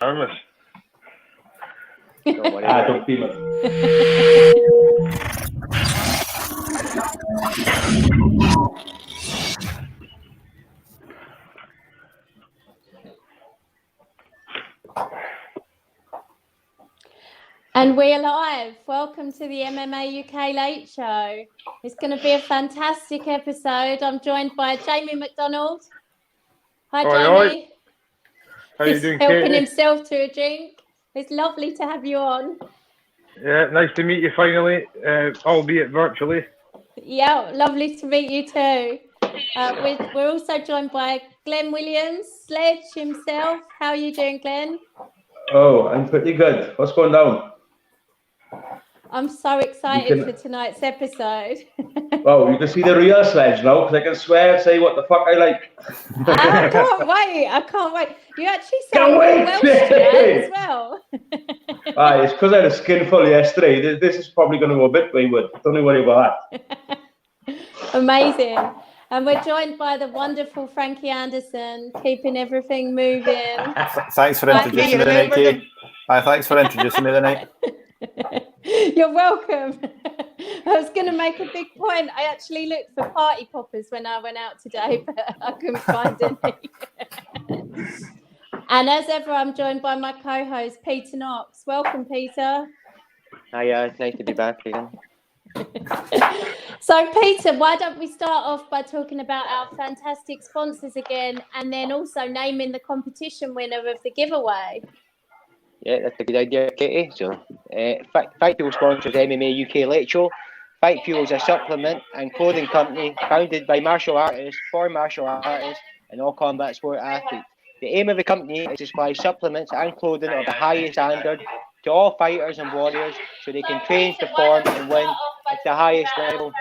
Harmless. Don't worry. Don't feel it. And we're live. Welcome to the MMA UK Late Show. It's going to be a fantastic episode. I'm joined by Jamie MacDonald. Hi, Jamie. How are you doing, helping Katie? himself to a drink. It's lovely to have you on. Yeah, nice to meet you finally, albeit virtually. Yeah, lovely to meet you too. We're also joined by Glenn Williams, Sledge himself. How are you doing, Glenn? Oh, I'm pretty good. What's going down? I'm so excited for tonight's episode. Oh, you can see the real Sledge now, because I can swear and say what the fuck I like. I can't wait. You actually sound Welsh today as well. It's because I had a skin full yesterday. This is probably going to go a bit wayward. Don't you worry about that. Amazing. And we're joined by the wonderful Frankie Anderson, keeping everything moving. Thanks for introducing me tonight, Kate. Thanks for introducing me tonight. You're welcome. I was going to make a big point. I actually looked for party poppers when I went out today, but I couldn't find any. And as ever, I'm joined by my co-host, Peter Knox. Welcome, Peter. Hi, it's nice to be back again. So, Peter, why don't we start off by talking about our fantastic sponsors again, and then also naming the competition winner of the giveaway? Yeah, that's a good idea, Katie. So, Fight Fuel sponsors MMA UK Late Show. Fight Fuel is a supplement and clothing company founded by martial artists, for martial artists, and all combat sport athletes. The aim of the company is to supply supplements and clothing of the highest standard to all fighters and warriors so they can train, perform, and win at the highest level.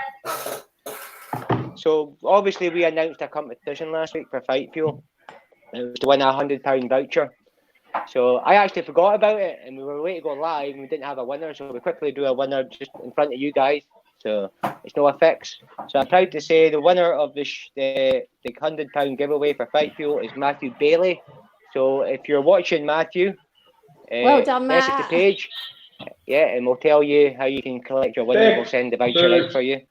So, obviously, we announced a competition last week for Fight Fuel. It was to win a £100 voucher. So I actually forgot about it, and we were waiting to go live, and we didn't have a winner, so we quickly drew a winner just in front of you guys. So it's no effects. So I'm proud to say the winner of the £100 giveaway for Fight Fuel is Matthew Bailey. So if you're watching, Matthew, well done, message the page, and we'll tell you how you can collect your winner. We'll send the voucher out for you.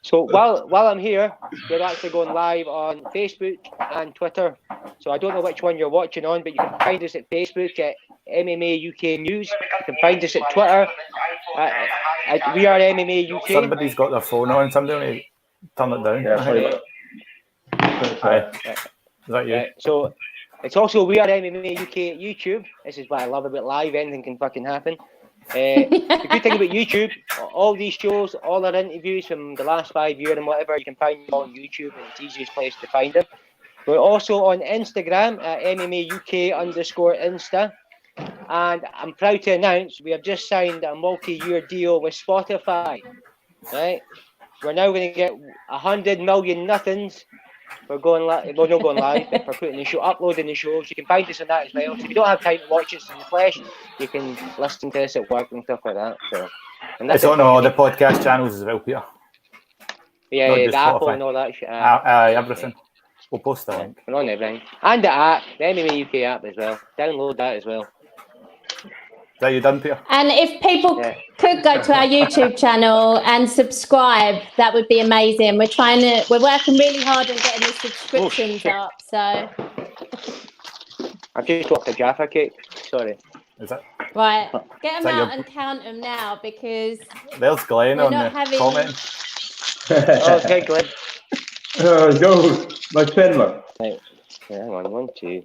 So while I'm here, we're actually going live on Facebook and Twitter. So I don't know which one you're watching on, but you can find us at Facebook at MMA UK News. You can find us at Twitter at We Are MMA UK. Somebody's got their phone on. Somebody turn it down. Yeah, sorry. Is that you? So it's also We Are MMA UK at YouTube. This is what I love about live. Anything can fucking happen. The good thing about YouTube, all these shows, all our interviews from the last 5 years and whatever, you can find them on YouTube, and it's the easiest place to find them. We're also on Instagram at MMA UK_Insta, and I'm proud to announce we have just signed a multi-year deal with Spotify. Right, we're now going to get 100 million nothings. We're going live. Well, not going live, but for putting the show, uploading the shows. You can find us on that as well. So if you don't have time to watch us in the flesh, you can listen to us at work and stuff like that. So, and that's it's on all the podcast channels as well, Peter. Yeah, the Apple and all that shit. Everything. We'll post the link. We're on everything. And the app, the MMA UK app as well. Download that as well. Is that you done, Peter? And if people could go to our YouTube channel and subscribe, that would be amazing. We're working really hard on getting the subscriptions up. So I've just dropped a Jaffa cake. Sorry. Is that right? Get them out and count them now, because there's Glenn on the comment. Okay, Glenn. Go, my pen, look. Right. Yeah, hang on, 1, 2.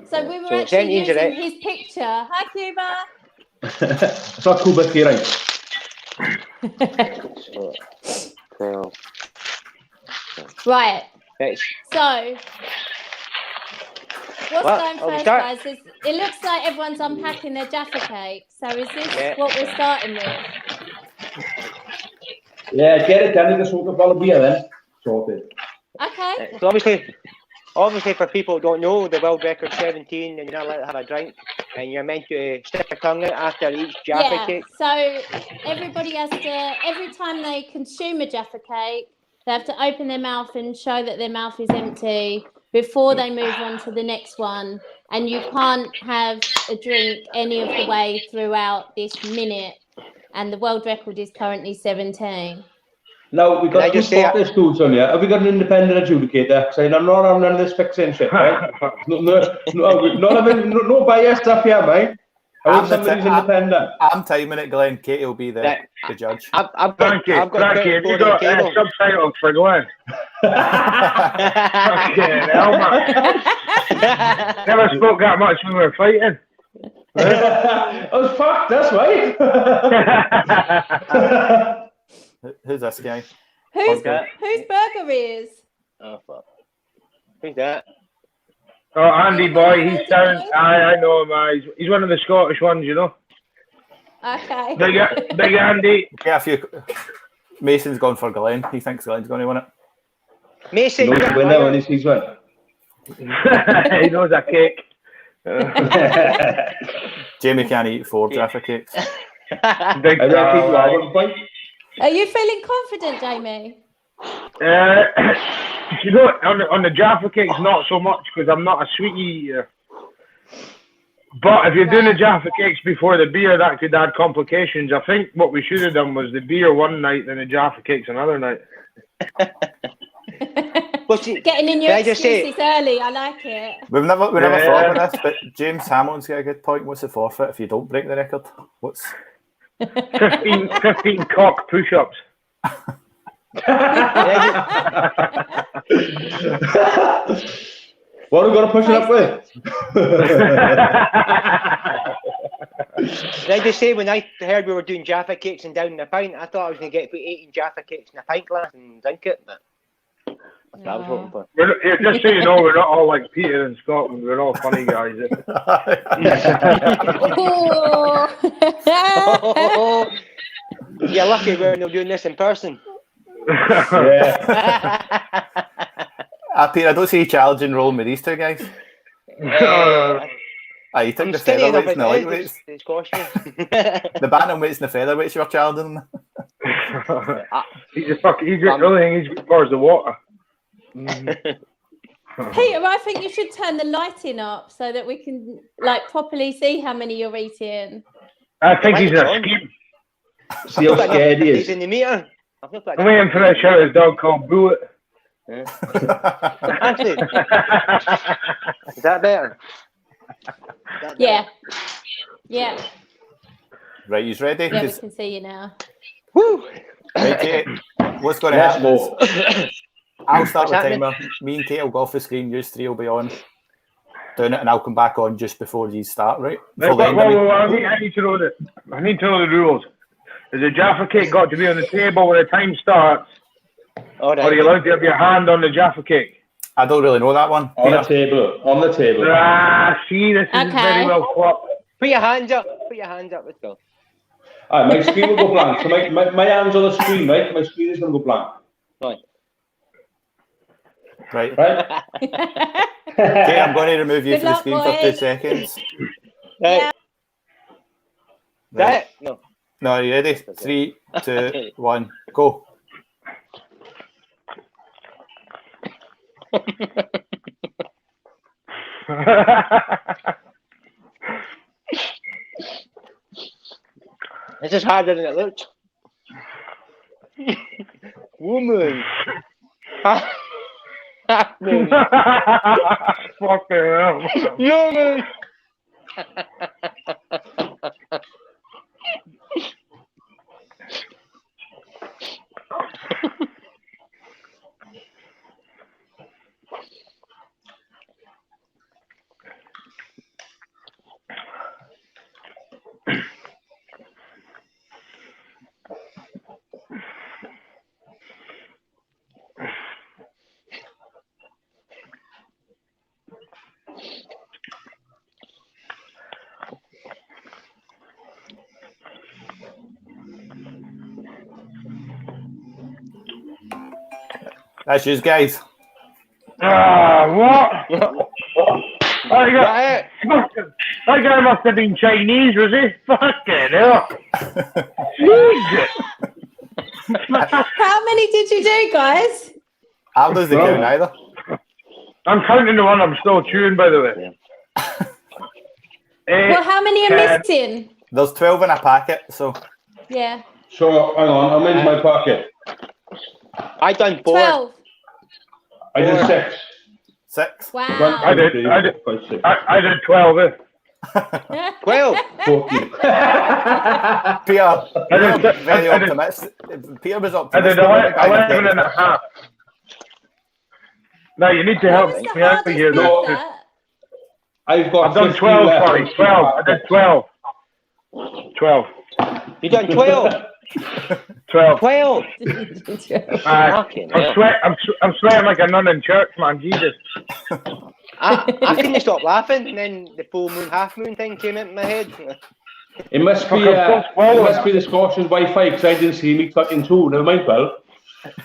So we were actually using his picture. Hi, Cuba. It's not Cuba here, right? 12. Right. Thanks. So what's going first, guys? It looks like everyone's unpacking their Jaffa cake. So is this what we're starting with? Yeah, get it done. Just a bottle of beer then. Sorted. Okay. So obviously for people who don't know, the world record's 17 and you're not allowed to have a drink, and you're meant to stick your tongue out after each Jaffa cake. So everybody has to, every time they consume a Jaffa cake, they have to open their mouth and show that their mouth is empty before they move on to the next one, and you can't have a drink any of the way throughout this minute. And the world record is currently 17. Now, we've got two Scottish dudes on here. Have we got an independent adjudicator? Saying I'm not on none of this fixing shit, right? No bias stuff here, mate. I want somebody's independent. I'm timing it, Glenn. Katie will be the judge. I've got you got subtitles for Glenn. Fucking hell, man. Never spoke that much when we were fighting. I was fucked, that's right. Who's this guy? Whose burger is? Oh, fuck. Who's that? Oh, Andy boy, he's down. I know him. He's one of the Scottish ones, you know. Okay. Big Andy. Yeah, a few. Mason's gone for Glenn. He thinks Glenn's going to win it. Mason, he knows the winner when he sees one. He knows a cake. Jamie can't eat 4 Jaffa cakes. Are you feeling confident, Jamie? You know, on the Jaffa cakes, not so much because I'm not a sweetie eater. But if you're doing the Jaffa cakes before the beer, that could add complications. I think what we should have done was the beer one night and the Jaffa cakes another night. Getting in your excuses early, I like it. We've never thought about this, but James Hamilton's got a good point. What's the forfeit if you don't break the record? 15 cock push-ups. What are we going to push it up with? Can I just say, when I heard we were doing Jaffa cakes and down in a pint, I thought I was going to get 18 Jaffa cakes in a pint glass and drink it, but that's what I was hoping for. Just so you know, we're not all like Peter in Scotland. We're all funny guys. You're lucky we're not doing this in person. Yeah. Peter, I don't see you challenging rolling with these two guys. You think the featherweights and the lightweights? The bantamweights and the featherweights you're challenging them. He's the only thing he's got is the water. Peter, I think you should turn the lighting up so that we can properly see how many you're eating. I think he's in a scheme. See how scared he is. He's in the meter. I'm waiting for a shout his dog called Bullet. Actually, is that better? Yeah. Yeah. Right, he's ready? Yeah, we can see you now. Woo! Right, Kate, what's going to happen is I'll start the timer. Me and Kate will go off the screen. You three will be on doing it, and I'll come back on just before you start, right? I need to know the rules. Is the Jaffa cake got to be on the table when the time starts? Or are you allowed to have your hand on the Jaffa cake? I don't really know that one. On the table. See, this is very well flopped. Put your hands up. Let's go. All right, my screen will go blank. So my hand's on the screen, right? My screen is going to go blank. Right. Okay, I'm going to remove you from the screen for 2 seconds. Right. Right. No, are you ready? 3, 2, 1, go. This is harder than it looks. Woman. Fucking hell. Woman. That's yours, guys. What? That guy must have been Chinese, was he? Fucking hell. Jesus. How many did you do, guys? I'll lose the count either. I'm counting the one I'm still chewing, by the way. Yeah. 8, Well, how many are 10. missing? There's 12 in a packet, so Yeah. So, hang on, I'm in my pocket. I done 4. 12. I did 6. 6. One, Wow. I two, did- three, I did- four, 5, 6. I did 12. 12. 14. Peter, I did- very I did- optimistic. Peter was I optimistic. did 11 and a half. No, you need to What help was the me out hardest here. bit though. of that? I've got I've done 15 12, left. sorry. 12. I did 12. 12. You done 12. 12. 12. Fucking hell. I'm sweating like a nun in church, man. Jesus. I couldn't stop laughing, and then the full moon, half moon thing came into my head. It must be the Scotian Wi-Fi because I didn't see me fucking too. Never mind, well.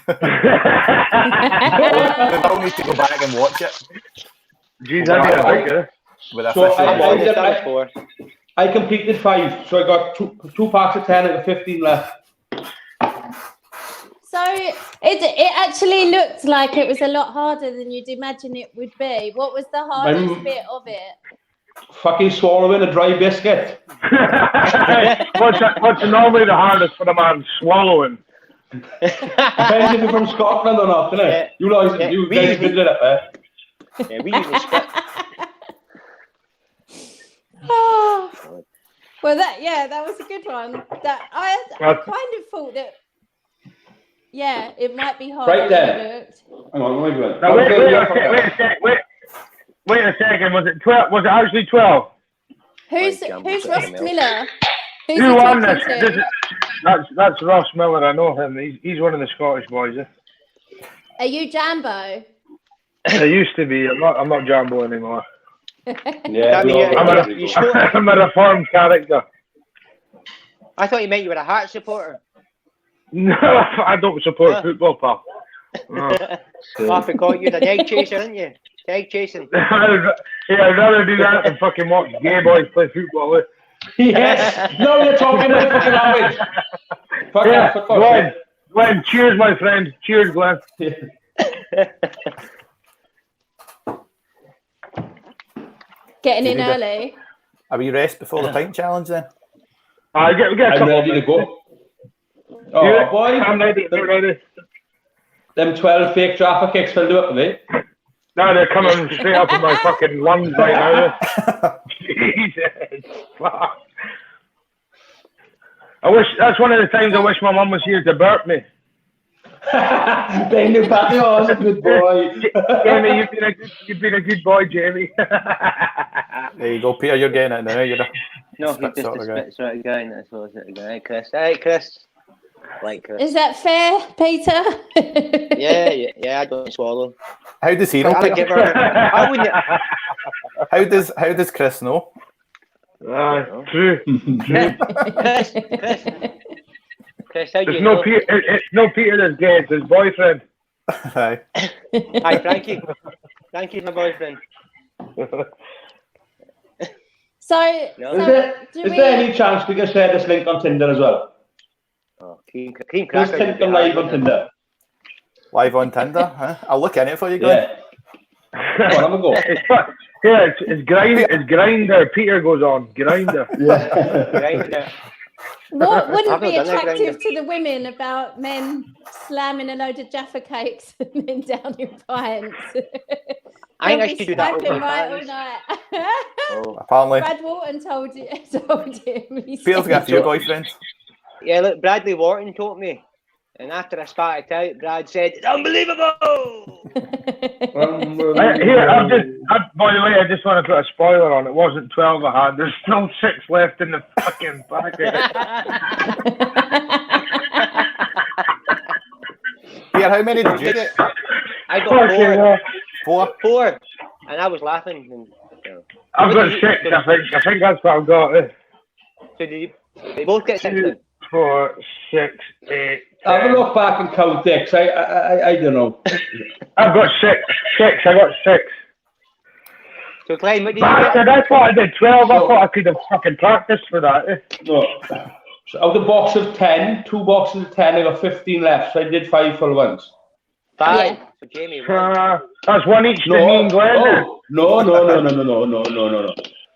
We all need to go back and watch it. Jeez, I need a drink, With a So fish I'm in on it. this, that was 4. I completed 5, so I got two packs of 10 and 15 left. So it actually looked like it was a lot harder than you'd imagine it would be. What was the hardest bit of it? Fucking swallowing a dry biscuit. What's normally the hardest for the man? Swallowing. Depends if you're from Scotland or not, innit? Yeah. You guys did it up there. Yeah, we usually split. Oh, well, that was a good one. That I kind of thought that. Yeah, it might be harder Right than there. it looked. Hang on, wait. Now, wait a second. Was it 12? Was it actually 12? Who's Ross Miller? Who's Who he won talking this? to? That's Ross Miller. I know him. He's one of the Scottish boys. Are you Jambo? I used to be. I'm not Jambo anymore. Yeah, I mean, I'm a reformed character. I thought you meant you were a Hearts supporter. No, I don't support football, pal. No. I forgot you're an egg chaser, aren't you? Egg chasing. I'd rather do that than fucking watch gay boys play football. Yes. No, you're talking about fucking language. Fuck Yeah, off. Glenn, cheers, my friend. Cheers, Glenn. Getting in early. Are we rest before the pint challenge then? I get a I'm couple ready to go. Oh, Yeah, boy. I'm ready. I'm ready. Them 12 fake Jaffa kicks will do it for me. No, they're coming straight up in my fucking lungs right now. Jesus. Fuck. That's one of the times I wish my mum was here to burp me. They knew Patty was a good boy. Jamie, you've been a good boy, Jamie. There you go, Peter. You're getting it now. You're a No, spit he's just sort a of guy. spit sort of guy. And that's what it guy. Chris. Hey, Chris. Like Chris. Is that fair, Peter? Yeah. I don't swallow. How does he know? I would Peter? give her. I wouldn't. How does Chris know? True. Chris, how do There's you no know? Peter. It's no Peter that's gay. It's his boyfriend. Aye. Hi, Frankie. Frankie's my boyfriend. So, No. Is there any chance we can share this link on Tinder as well? Oh, cream This cracker. Tinder live on Tinder. Live on Tinder? Huh? I'll look in it for you, Glenn. Yeah. Come on, have a go. It's Grinder. Peter goes on Grinder. Yeah. what wouldn't I've be not done that, attractive Granger. to the women about men slamming a load of Jaffa cakes and then down in pints? I think I They'll should be do that swiping over right all fans. night. Oh. Apparently, Brad Wharton told him. He Peter's said- got a few boyfriends. Yeah, look, Bradley Wharton told me. And after I spat it out, Brad said, "It's unbelievable!" By the way, I just want to put a spoiler on. It wasn't 12 I had. There's still 6 left in the fucking packet. Peter, how many did you get? I got 4. 4. 4. And I was laughing. And, you know. I've got 6, I think that's what I've got. So they both get 6 then? 4, 6, 8. Have a look back and count dicks. I don't know. I've got 6. I got 6. So Glenn, what did you Bastard, get? I thought I did 12. I thought I could have fucking practiced for that. No. So out of the box of 10, 2 boxes of 10, I got 15 left. So I did 5 full ones. 5. Yeah. Jamie. That's one each to me and Glenn. Oh, no.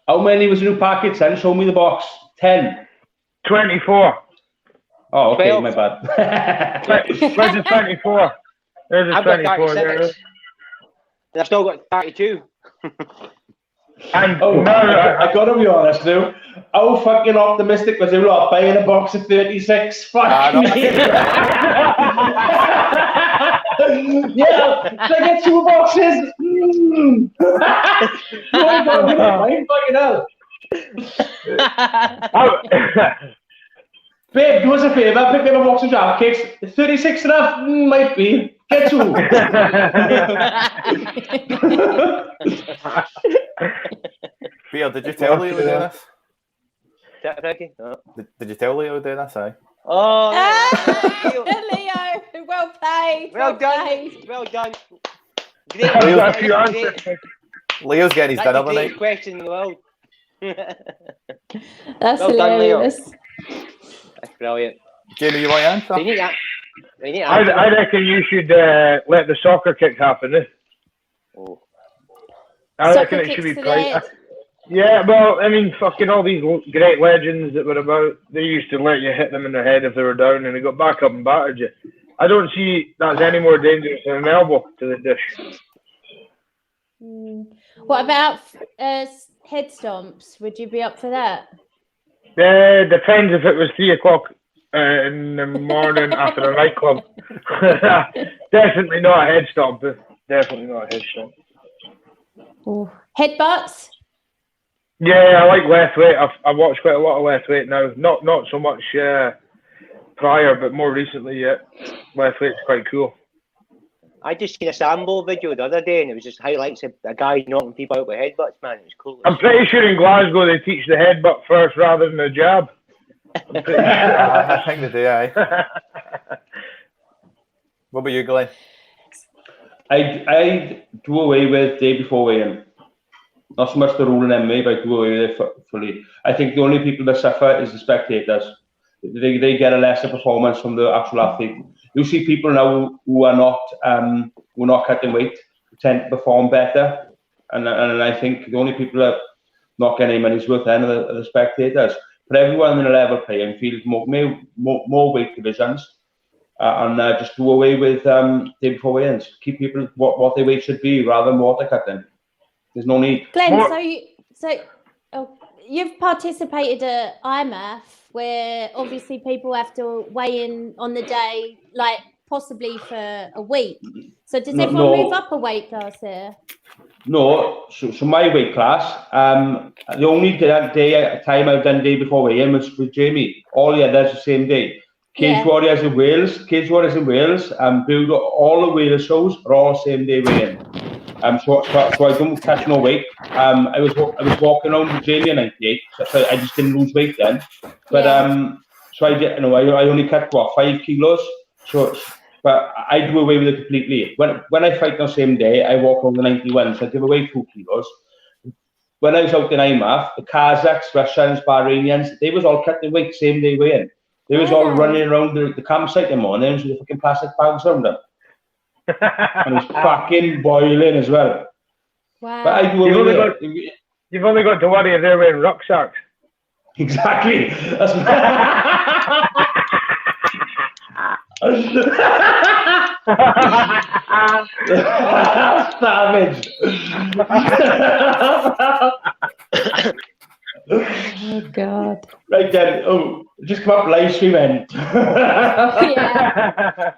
How many was the new packets then? Show me the box. 10. 24. Oh, okay, 12. my bad. Where's the 24? There's the I've got 24 there. 36. I've still got 32. And Oh, no, I gotta be honest now. How fucking optimistic was you lot buying a box of 36? Fuck me. Yeah, can I get 2 boxes? Fucking hell. Babe, do us a favour, pick me up a box of jam cakes. 36 enough? Might be. Get 2. Beer, did you tell Leo to do this? Ricky? No. Did you tell Leo to do this? Aye. Oh, Leo, well played. well done. Played. Well done. Great. I've got a few Great. answers. Leo's getting his That's dinner the greatest tonight. question in the world. That's Well done, Leo. hilarious. That's brilliant. Jamie, you want to answer? They need that. They need I that. reckon you should let the soccer kick happen. Oh. I Soccer reckon it should kicks be to the played. head. Yeah, well, I mean, fucking all these great legends that were about, they used to let you hit them in the head if they were down and they got back up and battered you. I don't see that's any more dangerous than an elbow to the dish. What about head stomps? Would you be up for that? Depends if it was 3 o'clock in the morning after a nightclub. Definitely not a head stomp. Definitely not a head stomp. Ooh. Headbutts? Yeah, I like left weight. I've watched quite a lot of left weight now. Not so much prior, but more recently, yeah. Left weight's quite cool. I just seen a Sambo video the other day and it was just highlights of a guy knocking people out with headbutts, man. It was cool. I'm pretty sure in Glasgow they teach the headbutt first rather than the jab. I'm pretty sure. I think they do, aye. What about you, Glenn? I do away with day before weigh-in. Not so much the rule in MMA, but I do away with it fully. I think the only people that suffer is the spectators. They get a lesser performance from the actual athlete. You see people now who are not cutting weight tend to perform better, and I think the only people that not getting any money's worth then are the spectators. But everyone in a level playing field, more weight divisions, and just do away with day before weigh-ins. Keep people what their weight should be rather than water cutting. There's no need. Glenn, you've participated at IMAF, where obviously people have to weigh in on the day, like possibly for a week. So does everyone move up a weight class there? No, so my weight class, the only time I've done day before weigh-in was with Jamie. All the others the same day. Cage Warriors in Wales, build all the Wales shows are all same day weigh-in. So I don't catch no weight. I was walking around with Jamie in '98, so I just didn't lose weight then. But so I did, I only cut 5 kilos. But I do away with it completely. When I fight on the same day, I walk over 91, so I give away 2 kilos. When I was out in IMAF, the Kazakhs, Russians, Bahrainians, they was all cutting weight same day weigh-in. They was all running around the campsite in the mornings with the fucking plastic bags around them. And it's fucking boiling as well. Wow. But I do You've only got to worry if they're wearing rucksacks. Exactly. That's savage. Oh God. Right then. Just come up live streaming. Yeah.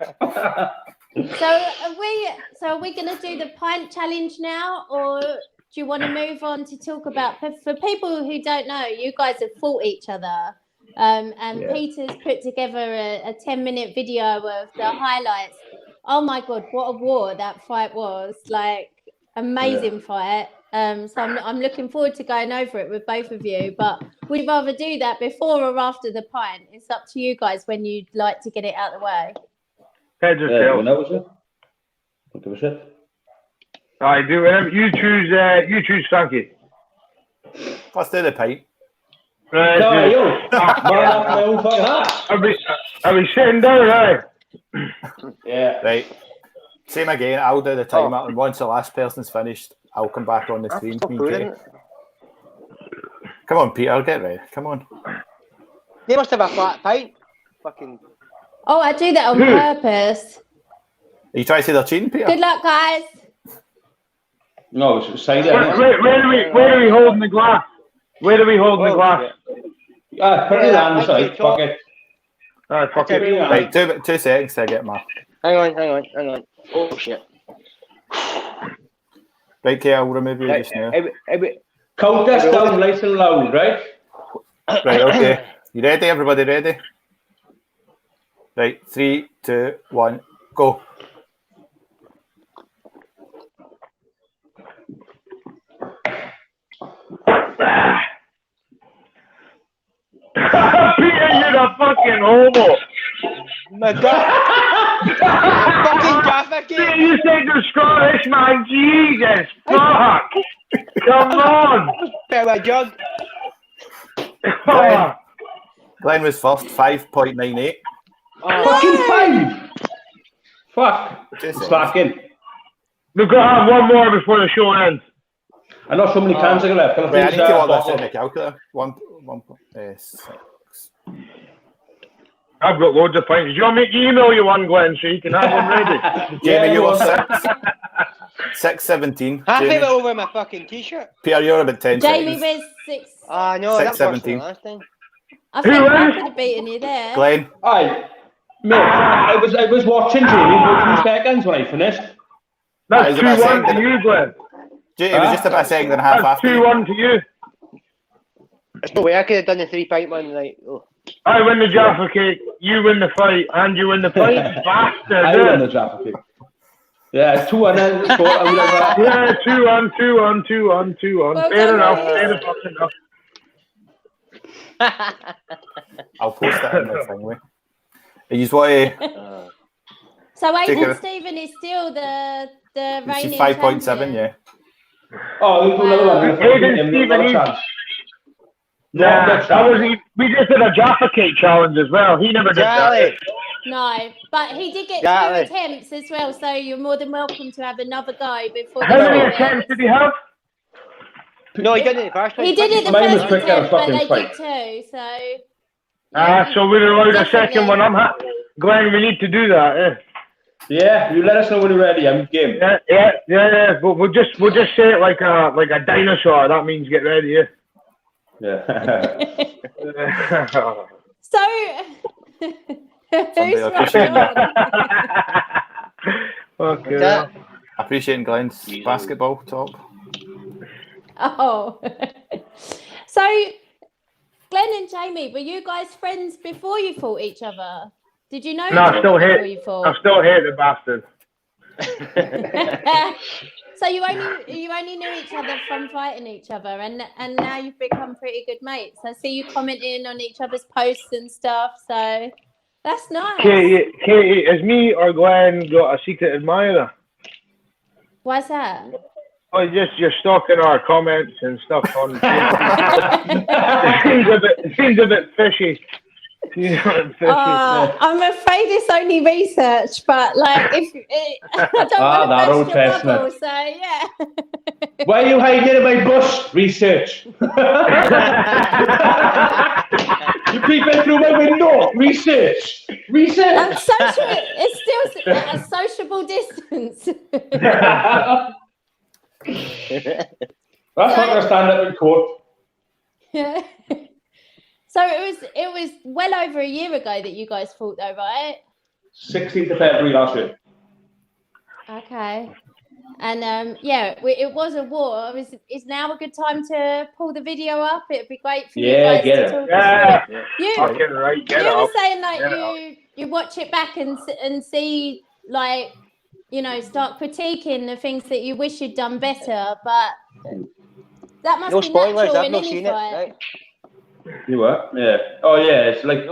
So are we going to do the pint challenge now, or do you want to move on to talk about, for people who don't know, you guys have fought each other, and Peter's put together a 10-minute video of the highlights. Oh my God, what a war that fight was! Like, amazing fight. So I'm looking forward to going over it with both of you, but we'd rather do that before or after the pint. It's up to you guys when you'd like to get it out of the way. Heads or tails? That was it. Don't give a shit. I do. Whatever you choose, Frankie. Let's do the pint. Right. No, yo. Man up my own fucking hat. Are we sitting down, right? Yeah. Right. Same again. I'll do the timer, and once the last person's finished, I'll come back on the stream. Come on, Peter, get ready. Come on. They must have a flat pint. Fucking. Oh, I do that on purpose. Are you trying to say they're cheating, Peter? Good luck, guys. No, it's side Where are we holding the glass? Where are we holding the glass? Put it on the side. Fuck it. Alright, fuck it. Right, 2 seconds to get my. Hang on. Oh shit. Right, okay, I'll remove you just now. Count us down nice and loud, right? Right, okay. You ready? Everybody ready? Right, 3, 2, 1, go. Peter, you're a fucking homo. Fucking Jaffa Peter, you think you're Scottish, man? Jesus, fuck. Come on. Bit of a jug. Glenn was first, 5.98. Fucking 5! Fuck. It's back in. We've got to have one more before the show ends. I know so many cans are left. Can I Wait, I finish need to that work this in bottle? the calculator. 6. I've got loads of pints. Do you want me to email you one, Glenn, so you can have them ready? Jamie, you go were on. 6. 6.17. Half of it Jamie. over my fucking t-shirt. Peter, you're about 10 Jamie seconds. was 6. No, that was worse 6:17. than last time. I think I could have beaten you there. Glenn. Aye. Mate, I was watching Jamie for 2 seconds when I finished. That's Is it about 2-1 to second? you, Glenn. It was just about a second and a half That's after. 2-1 to you. There's no way I could have done the 3-pint one. Like, I win the Jaffa cake, you win the fight, and you win the fight. Bastard. I won the Jaffa cake. Yeah, 2-1 then. Yeah, 2-1, 2-1. Well Fair done, enough, guys. fair enough. I'll post that in the thing. Wait. You just want to. So Take Aidan it. Stephen is still the reigning She's 5.7, champion. yeah. Oh, we'll do another one. Aidan Stephen, we just did a Jaffa cake challenge as well. He never did that. No, but he did get Exactly. 2 attempts as well, so you're more than welcome to have another go before How the many show attempts ends. did he have? no, he did it the first one. He did it the Mine was first quicker, attempt, but fucking they fight. did 2, so... So we're allowed a second Definitely. one. Glenn, we need to do that. Eh? Yeah, you let us know when you're ready. I'm game. Yeah. But we'll just say it like a dinosaur. That means get ready. Yeah. Yeah. So... Who's appreciate right on? Okay. Appreciating Glenn's basketball talk. Oh. So, Glenn and Jamie, were you guys friends before you fought each other? Did you know each No, I other still before hate. you I fought? still hate the bastard. So you only knew each other from fighting each other, and now you've become pretty good mates. I see you commenting on each other's posts and stuff, so that's nice. Katie, is me or Glenn got a secret admirer? Why's that? Oh, just you're stalking our comments and stuff on. It seems a bit fishy. I'm afraid it's only research, but like I don't that want old to burst your chestnut. bubble, so yeah. Why are you hiding in my bush? Research. You peeping through my window? Research. It's still at a sociable distance. That's not going to stand up in court. Yeah. So it was well over a year ago that you guys fought, though, right? 16th of February last year. Okay. And it was a war. Is now a good time to pull the video up? It'd be great for you guys get to it. talk. Yeah. You Fucking right. Get were up. saying like Get it you watch it back and see like start critiquing the things that you wish you'd done better, but that must No be spoilers, natural I've in not any seen it. fight. Right? You were? Yeah. Oh, yeah. It's like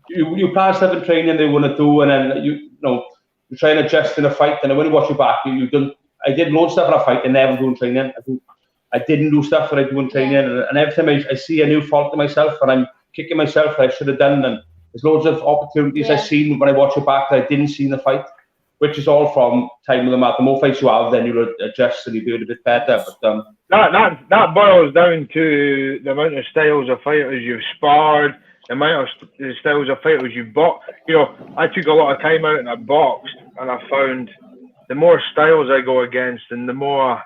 you plan stuff in training they want to do, and then you try and adjust in a fight, and then when you watch it back, you've done. I did loads of stuff in a fight and never do in training. I didn't do stuff that I do in training, and every time I see a new fault in myself, and I'm kicking myself that I should have done, and there's loads of opportunities I've seen when I watch it back that I didn't see in the fight. which is all from time with the mat. The more fights you have, then you'll adjust and you'll be a bit better. But that boils down to the amount of styles of fighters you've sparred, the amount of styles of fighters you've boxed. You know, I took a lot of time out and I boxed, and I found the more styles I go against and the more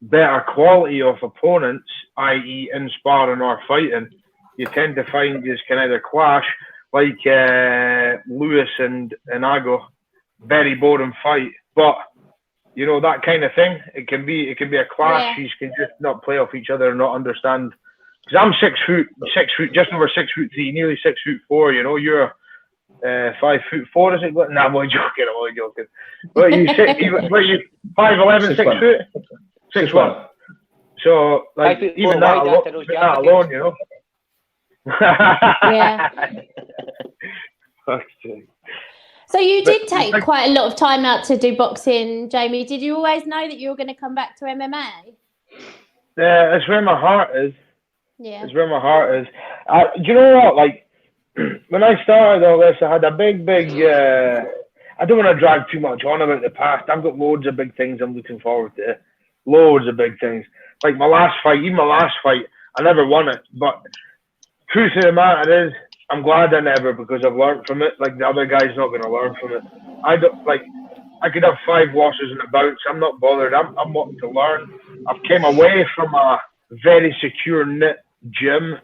better quality of opponents, i.e. in sparring or fighting, you tend to find you can either clash, like Lewis and Ago. Very boring fight, but you know that kind of thing. It can be a clash. You can just not play off each other and not understand. Because I'm 6 foot, just over 6'3", nearly 6'4". You know, you're 5'4", is it? No, I'm only joking. But you 5'11", 6 foot, 6'1". So like even that alone, you know. Yeah. So you did take quite a lot of time out to do boxing, Jamie. Did you always know that you were going to come back to MMA? Yeah, it's where my heart is. Yeah. It's where my heart is. Do you know what? Like, when I started all this, I had a big, I don't want to drag too much on about the past. I've got loads of big things I'm looking forward to. Loads of big things. Like my last fight, I never won it. But truth of the matter is, I'm glad I never, because I've learned from it. Like the other guy's not going to learn from it. I could have 5 losses in a bounce. I'm not bothered. I'm wanting to learn. I've came away from a very secure knit gym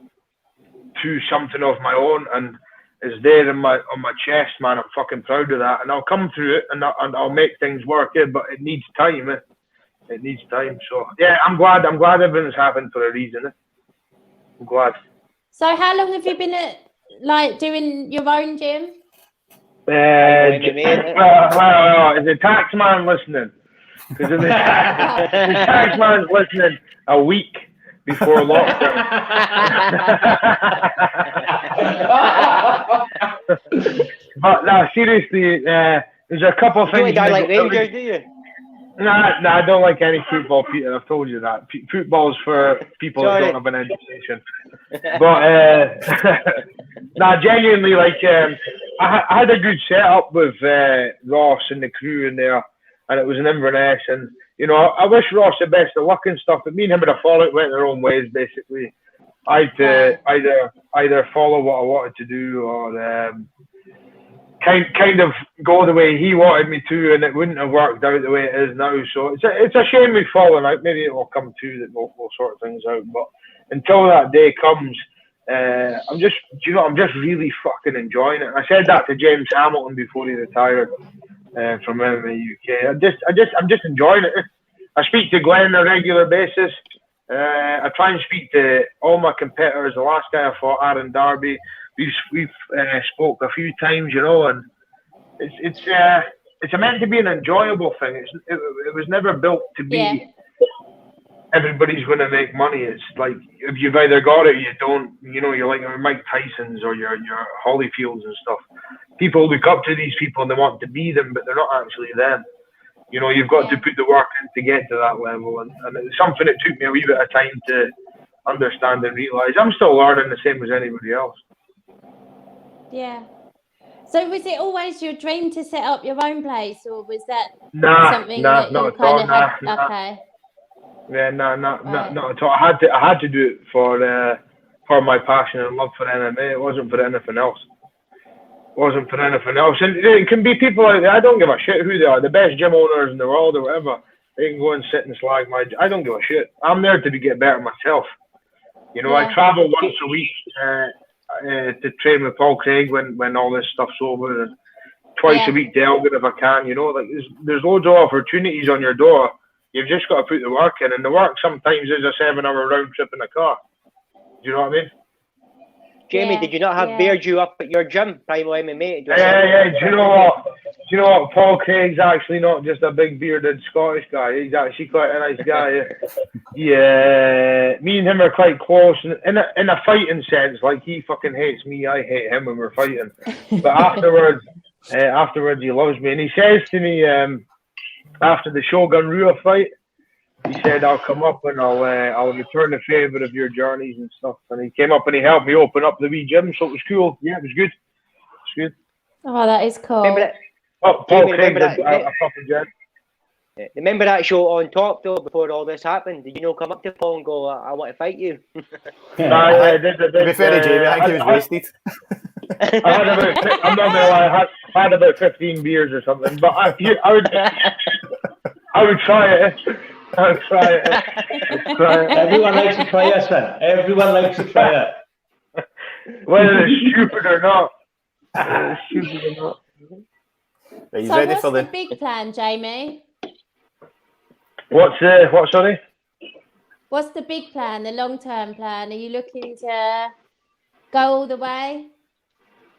to something of my own, and it's there on my chest, man. I'm fucking proud of that, and I'll come through it, and I'll make things work. Yeah, but it needs time. It needs time. So yeah, I'm glad everything's happened for a reason. I'm glad. So how long have you been doing your own gym? Well, is the tax man listening? Because if the tax man's listening a week before lockdown. But no, seriously, there's a couple of things. You don't like Rangers, do you? Nah, I don't like any football, Peter. I've told you that. Football's for people that don't have an education. But genuinely, I had a good setup with Ross and the crew in there, and it was in Inverness. And you know, I wish Ross the best of luck and stuff. But me and him had a fallout, went their own ways. Basically, I'd either follow what I wanted to do or kind of go the way he wanted me to, and it wouldn't have worked out the way it is now. So it's a shame we've fallen out. Maybe it will come to that we'll sort things out. But until that day comes, I'm just really fucking enjoying it. And I said that to James Hamilton before he retired from MMA UK. I'm just enjoying it. I speak to Glenn on a regular basis. I try and speak to all my competitors. The last guy I fought, Aaron Darby, we've spoke a few times, you know, and it's meant to be an enjoyable thing. It was never built to be everybody's going to make money. It's like if you've either got it or you don't. You know, you're like Mike Tyson's or your Holyfields and stuff. People look up to these people and they want to be them, but they're not actually them. You know, you've got to put the work in to get to that level, and it's something that took me a wee bit of time to understand and realise. I'm still learning the same as anybody else. Yeah. So was it always your dream to set up your own place, or was that something that you kind of had? Okay. Yeah, not at all. I had to do it for my passion and love for MMA. It wasn't for anything else. And it can be people out there. I don't give a shit who they are. The best gym owners in the world or whatever. They can go and sit and slag my. I don't give a shit. I'm there to get better myself. You know, I travel once a week to train with Paul Craig when all this stuff's over, and twice a week to Elgin if I can. You know, like there's loads of opportunities on your door. You've just got to put the work in, and the work sometimes is a 7-hour round trip in a car. Do you know what I mean? Jamie, did you not have Beardew up at your gym, Primal MMA? Yeah. Do you know what? Paul Craig's actually not just a big bearded Scottish guy. He's actually quite a nice guy. Yeah, me and him are quite close in a fighting sense. Like he fucking hates me, I hate him when we're fighting. But afterwards, he loves me, and he says to me after the Shogun Rua fight, he said, "I'll come up and I'll return the favour of your journeys and stuff." And he came up and he helped me open up the wee gym, so it was cool. Yeah, it was good. Oh, that is cool. Paul Jamie, Craig remember did that- a proper job. Remember that show on top though before all this happened? Did you know come up to Paul and go, I want to fight you? I did. To be fair to Jamie, I think he was wasted. I had about, I'm not gonna lie, I had about 15 beers or something, but I would try it. I would try it. I'd try it. Everyone likes to try it, son. Everyone likes to try it. Whether it's stupid or not. Whether it's stupid or not. Right, he's So ready what's for the the. big plan, Jamie? What, sorry? What's the big plan, the long-term plan? Are you looking to go all the way?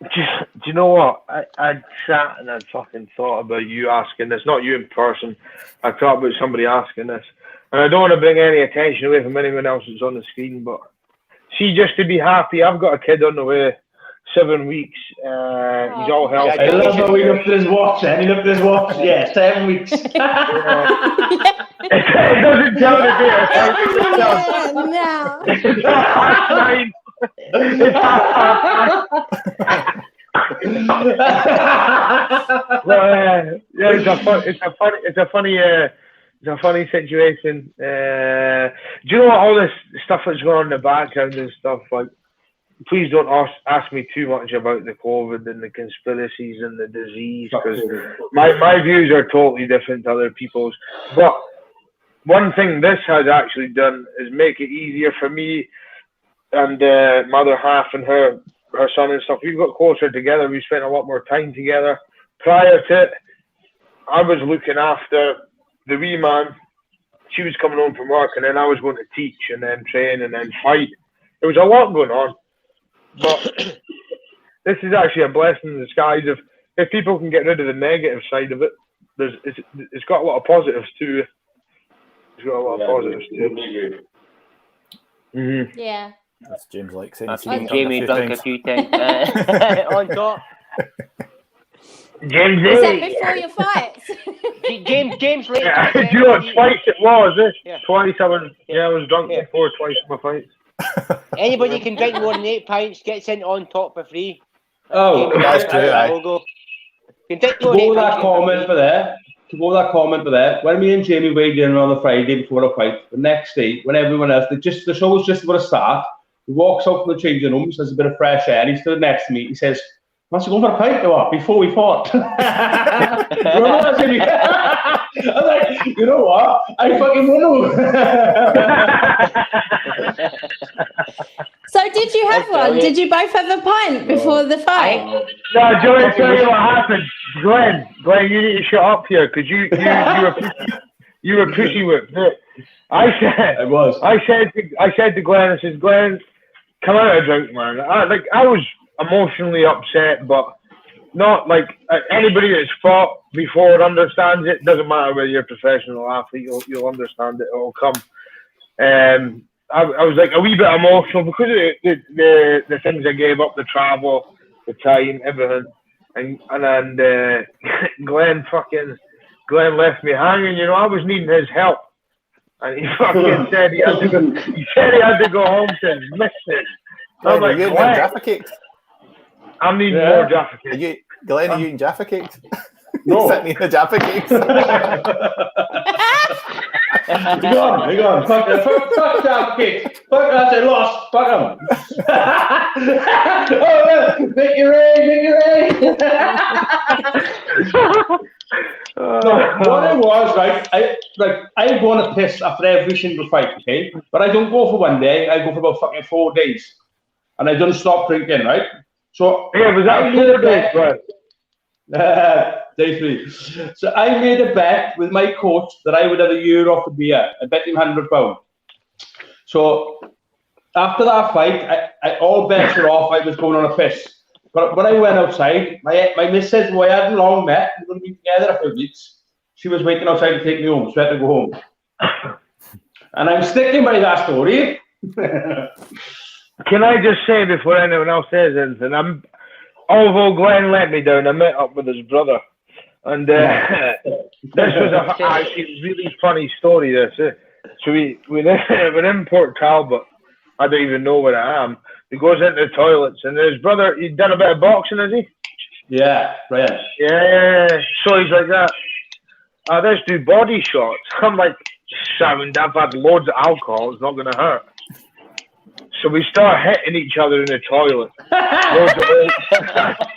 Do you know what? I sat and I fucking thought about you asking this, not you in person. I thought about somebody asking this. And I don't want to bring any attention away from anyone else that's on the screen, but see, just to be happy, I've got a kid on the way, 7 weeks. He's all healthy. I love how he looked at his watch, and he looked at his watch. Yeah, 7 weeks. It doesn't tell the date. No. It's half nine. It's half nine. Well, yeah, it's a funny situation. Do you know what, all this stuff that's going on in the background and stuff, like, please don't ask me too much about the COVID and the conspiracies and the disease, because my views are totally different to other people's. But one thing this has actually done is make it easier for me and my other half and her son and stuff. We've got closer together. We spent a lot more time together. Prior to it, I was looking after the wee man. She was coming home from work, and then I was going to teach and then train and then fight. There was a lot going on. But this is actually a blessing in disguise. If people can get rid of the negative side of it, it's got a lot of positives too. It's got a lot of positives too. Mm-hmm. Yeah. That's James like saying. I've seen Jamie drunk a few times on top. James, Is that before your fights? James later. yeah, do you know what? Twice it was. Yeah. Twice I was drunk before twice my fights. Anybody can drink more than 8 pints gets in on top for free. Oh, that's true. Logo. Can drink To more than go 8 that pints. comment for there, when me and Jamie weighed in on the Friday before the fight, the next day, when everyone else, the show was just about to start, he walks out from the changing room, says a bit of fresh air, and he stood next to me, he says, "Must you go for a pint or what, before we fought?" I was like, you know what? I fucking won. So did you have one? Did you both have a pint before the fight? No, Joey, tell you what happened. Glenn, you need to shut up here, because you were pushy whipped. I said to Glenn, I said, "Glenn, come out of a drink, man." I was emotionally upset, but not like anybody that's fought before understands it. Doesn't matter whether you're a professional athlete, you'll understand it. It'll come. I was like a wee bit emotional because of the things I gave up, the travel, the time, everything, and Glenn left me hanging. You know, I was needing his help, and he fucking said he had to go. He said he had to go home to his missus. I'm like, you getting Glenn, Jaffa caked? I'm needing more Jaffa cakes. Glenn, are you eating Jaffa cakes? No. Sitting in the Jaffa cakes. Hang on. Fuck Jaffa cakes. Fuck that, I lost. Fuck them. Oh, make it rain. No, what it was, right? I go on a piss after every single fight, okay? But I don't go for one day. I go for about fucking 4 days, and I don't stop drinking, right? So Yeah, was that 4 days, right? Day 3. So I made a bet with my coach that I would have a year off the beer. I bet him £100. So after that fight, I all bets were off. I was going on a piss. But when I went outside, my missus, who I hadn't long met, we were going to be together a few weeks. She was waiting outside to take me home, so I had to go home. And I'm sticking by that story. Can I just say before anyone else says anything, although Glenn let me down, I met up with his brother. And this was actually a really funny story. So we're in Port Talbot. I don't even know where I am. He goes into the toilets, and his brother, he'd done a bit of boxing, has he? Yeah, Brian. Yeah. So he's like that. Let's do body shots. I'm like, sound. I've had loads of alcohol. It's not gonna hurt. So we start hitting each other in the toilet.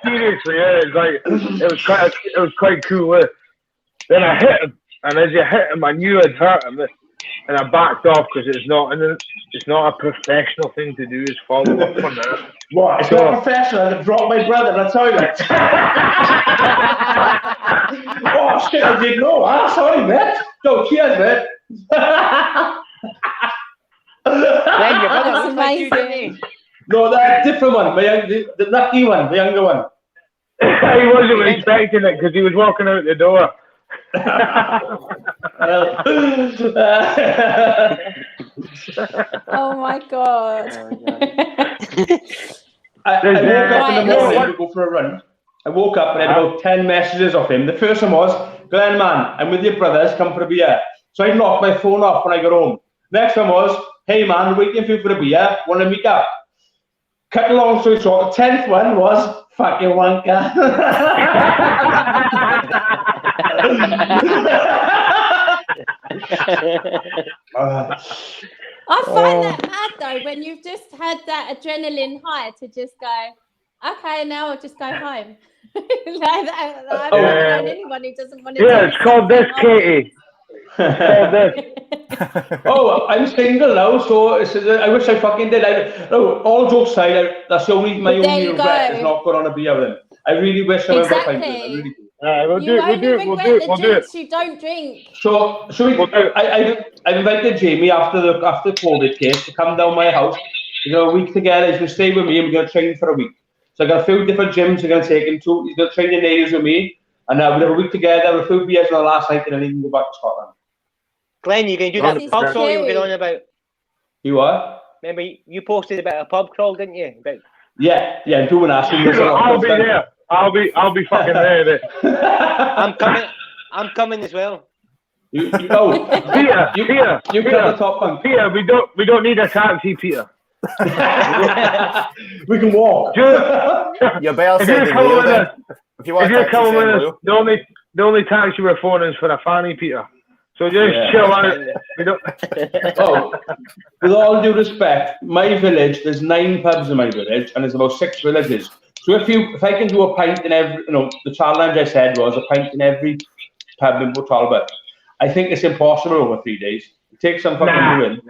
Seriously, yeah. It was quite cool. Then I hit him, and as I hit him, I knew I'd hurt him, and I backed off because it's not a professional thing to do. Is follow up on that. What? It's not professional. I dropped my brother in the toilet. Oh shit! I didn't know. Sorry, mate. No, cheers, mate. Then your brother That's looks like you, didn't amazing. he? No, that's a different one. The lucky one, the younger one. He wasn't expecting it because he was walking out the door. Oh my god. I woke up in the morning to go for a run. I woke up and I had about 10 messages off him. The first one was, Glenn, man, I'm with your brothers, come for a beer. So I locked my phone off when I got home. Next one was, hey man, waiting for you for a beer, want to meet up? Cut a long story short, the 10th one was, fuck you wanker. I find that mad though when you've just had that adrenaline high to just go, okay, now I'll just go home. Like that, I've never known anyone who doesn't want to. Yeah, it's called this, Katie. Oh, I'm single now, so I wish I fucking did. All jokes aside, that's my only regret is not going on a beer with him. I really wish I was a pint with him. I really do. We'll do it. You don't drink. So I've invited Jamie after the COVID case to come down my house. We got a week together. He's going to stay with me and we're going to train for a week. So I got a few different gyms we're going to take him to. He's going to train the nails with me. And we'll have a week together, a few beers on the last night, and then he can go back to Scotland. Glenn, you can do that pub crawl you were going on about. You are? Remember, you posted about a pub crawl, didn't you? Yeah, doing that. I'll be there. I'll be fucking there. I'm coming as well. Peter, you cut the top punk. Peter, we don't need a taxi, Peter. We can walk. You're better saying if you you're coming with us, the only taxi we're phoning is for a fanny, Peter. So just chill out. With all due respect, my village, there's 9 pubs in my village, and there's about 6 villages. So if I can do a pint in every, the challenge I said was a pint in every pub in Port Talbot. I think it's impossible over 3 days. It takes some fucking doing.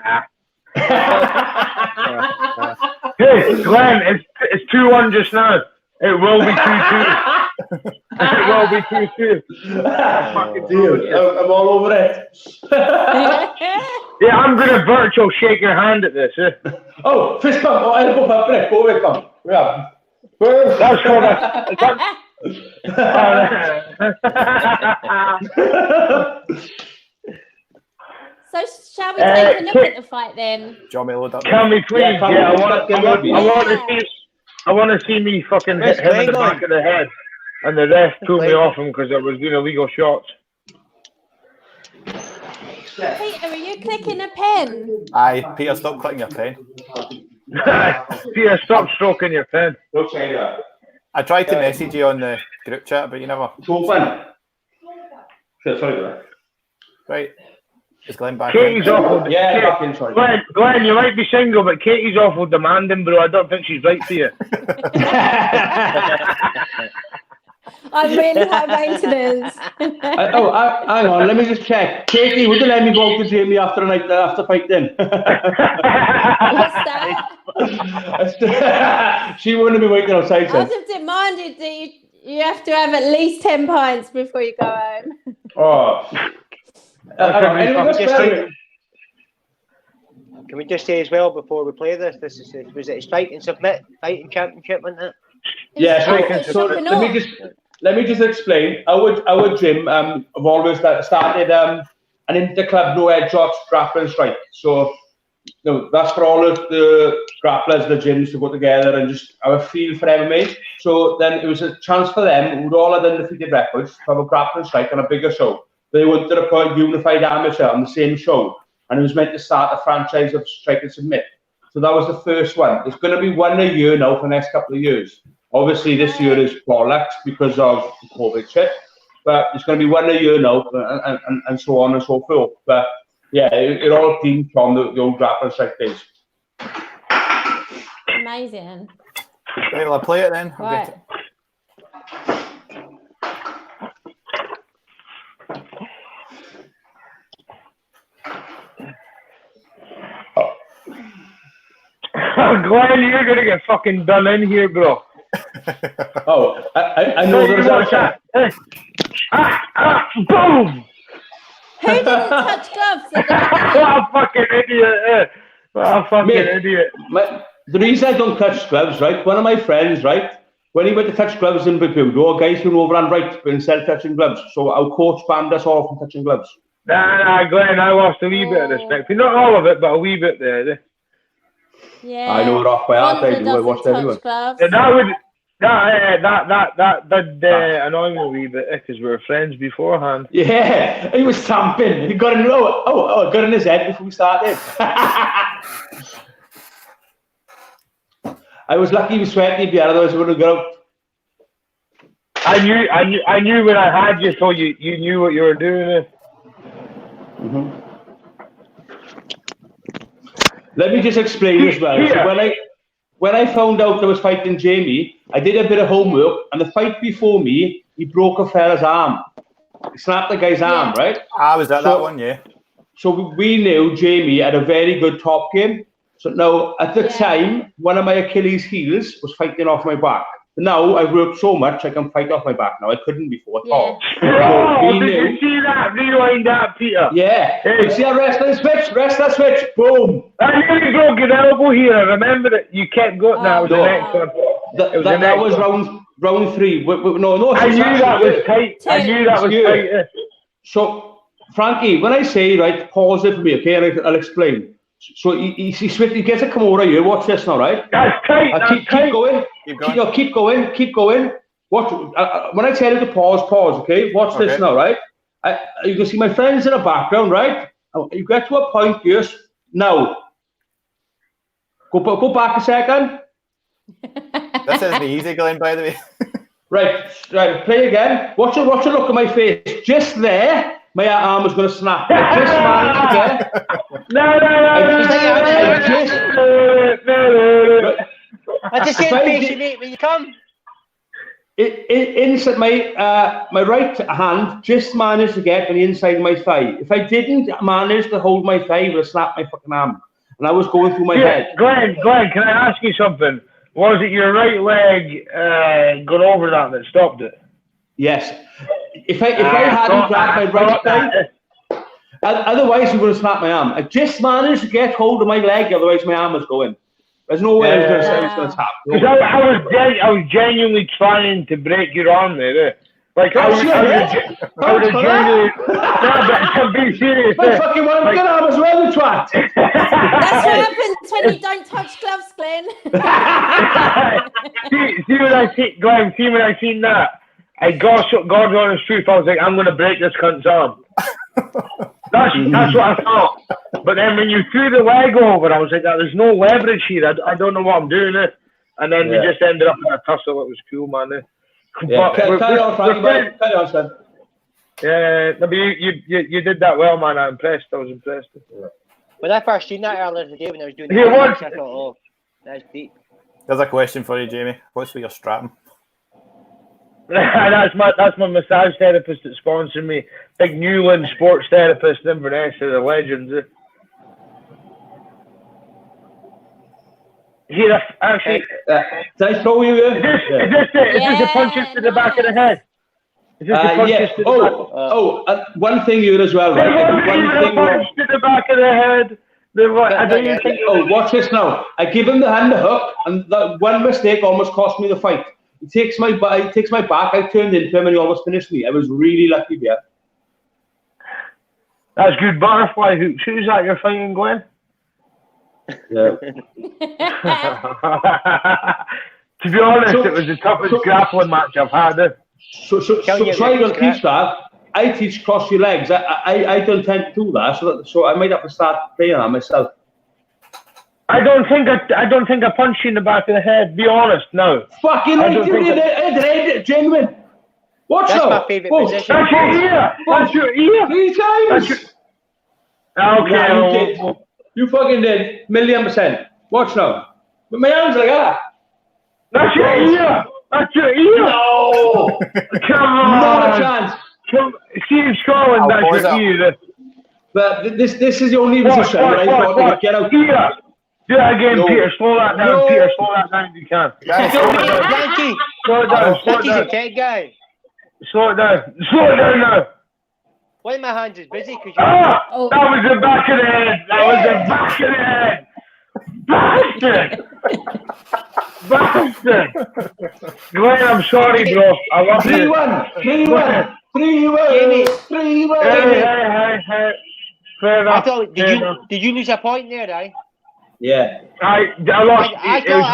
Hey, Glenn, it's 2-1 just now. It will be 2-2. It will be 2-2. Dude, I'm all over it. Yeah, I'm going to virtual shake your hand at this. Oh, fist bump. Elbow bump. Go away, bump. Yeah. That's called So shall we take a look at the fight then? Can we please? Yeah, I want to see me fucking hit him in the back of the head, and the ref pulled me off him because I was doing illegal shots. Peter, are you clicking a pen? Aye, Peter, stop clicking your pen. Peter, stop stroking your pen. Don't say that. I tried to message you on the group chat, but you never. It's open. Sorry. Right. Is Glenn back Katie's in? awful. Yeah, back in, sorry. Glenn, you might be single, but Katie's awful demanding, bro. I don't think she's right for you. I'm really high maintenance. Hang on, let me just check. Katie, would you let me go out to Jamie after a night after fight then? What's that? She wouldn't be waiting outside. I'd have demanded that you have to have at least 10 pints before you go home. Oh. Can we just say as well before we play this? Was it fighting championship, wasn't it? Yeah. So let me just explain. Our gym have always started an inter-club no edge shots grappling strike. So that's for all of the grapplers, the gyms to go together and just have a feel for MMA. So then it was a chance for them who'd all had undefeated records to have a grappling strike on a bigger show. They wanted to put Unified Amateur on the same show, and it was meant to start a franchise of Strike and Submit. So that was the first one. There's going to be one a year now for the next couple of years. Obviously, this year is bollocks because of COVID shit. But it's going to be one a year now, and so on and so forth. But yeah, it all came from the old grappling strike days. Amazing. Right, well, I'll play it then. I'll Right. get it. Glenn, you're gonna get fucking done in here, bro. Oh, I know there's that. Boom! Who didn't touch gloves at the What beginning? a fucking idiot! What a fucking Mate, idiot! The reason I don't touch gloves, right? One of my friends, right? When he went to touch gloves in Budo, guys went over and right instead of touching gloves. So our coach banned us all from touching gloves. Nah, Glenn, I lost a wee bit of respect. Not all of it, but a wee bit there. Yeah. I know it off by heart. I Bonza do. I watched doesn't everyone. touch gloves. And that annoyed me a wee bit because we were friends beforehand. Yeah, he was stamping. He got in. Got in his head before we started. I was lucky he was sweating here, otherwise I would have got out. I knew when I had you, so you knew what you were doing. Mm-hmm. Let me just explain as well. Yeah. So when I found out I was fighting Jamie, I did a bit of homework, and the fight before me, he broke a fella's arm. He snapped the guy's arm, right? I was at that one, yeah. So we knew Jamie had a very good top game. So now, at the time, one of my Achilles heels was fighting off my back. Now, I've worked so much, I can fight off my back now. I couldn't before at all. Oh, did you see that? Rewind that, Peter. Yeah. Hey. You see a wrestling switch? Wrestler switch. Boom. I nearly broke an elbow here. I remember it. You kept going. Now it was the next one. That was round 3. No. I knew that was tight. I knew that was tight. So, Frankie, when I say, right, pause it for me, okay, and I'll explain. So he gets a Kimura here. Watch this now, right? That's tight. Keep going. Keep going. Watch. When I tell you to pause, okay? Watch this now, right? You can see my friends in the background, right? You get to a point here. Now. Go back a second. This isn't easy, Glenn, by the way. Right. Play again. Watch a look at my face. Just there. My arm was going to snap. I just managed to get. No. I just get patient, mate, when you come. Inside my right hand just managed to get on the inside of my thigh. If I didn't manage to hold my thigh, it would have snapped my fucking arm. And I was going through my head. Glenn, can I ask you something? Was it your right leg got over that stopped it? Yes. If I hadn't grabbed my right thigh, otherwise he would have snapped my arm. I just managed to get hold of my leg, otherwise my arm was going. There's no way I was going to tap. Because I was genuinely trying to break your arm there. Like, I was genuinely... No, but be serious. My fucking one good arm as well, the twat. That's what happens when you don't touch gloves, Glenn. see when I see, Glenn, when I seen that, I got God's honest truth. I was like, I'm going to break this cunt's arm. That's what I thought. But then when you threw the leg over, I was like, there's no leverage here. I don't know what I'm doing it. And then we just ended up in a tussle. It was cool, man. Yeah, carry on, Frankie. Carry on, son. Yeah, but you did that well, man. I was impressed. When I first seen that earlier today when I was doing Yeah, what? I thought, oh, that's deep. There's a question for you, Jamie. What's with your strapping? that's my massage therapist that sponsored me. Big Newland sports therapist in Inverness, the legends. Here, actually, did I show you? Is this the punches to the back of the head? Is this the punches to the back? One thing here as well, right? One thing punch to the back of the head. Watch this now. I give him the hook, and that one mistake almost cost me the fight. He takes my back. I turned into him, and he almost finished me. I was really lucky there. That's good butterfly hoops. Who's that you're fighting, Glenn? Yeah. To be honest, it was the toughest grappling match I've had. So I don't teach that. I teach cross your legs. I don't tend to do that, so I might have to start playing that myself. I don't think I punched you in the back of the head. Be honest, no. Fucking right, you did, genuine. Watch That's now. my favourite Whoa. position. That's your ear. That's your ear. 3 times. Okay. Yeah, you did. You fucking did. 1,000,000%. Watch now. But my hands like that. That's your ear. That's your ear. No. Come on. Not a chance. See in Scotland, I'll that's pause your ear. But this is the only position where I thought I could get out. Ear. Do that again, No. Peter. Slow that down, No. Peter. Slow that down if you can. Yankee. Slow it down. Slow it Yankee's a down. tech guy. Slow it down. Slow it down now. One of my hands is busy because Ah! Oh. That was the back of the head. That was the back of the head. Bastard! Bastard! Glenn, I'm sorry, bro. I love you. 3-1. 3-1. 3-1. Jamie. 3-1. Hey. Fair I enough. thought, did you lose a point there, right? Yeah. I lost. I It was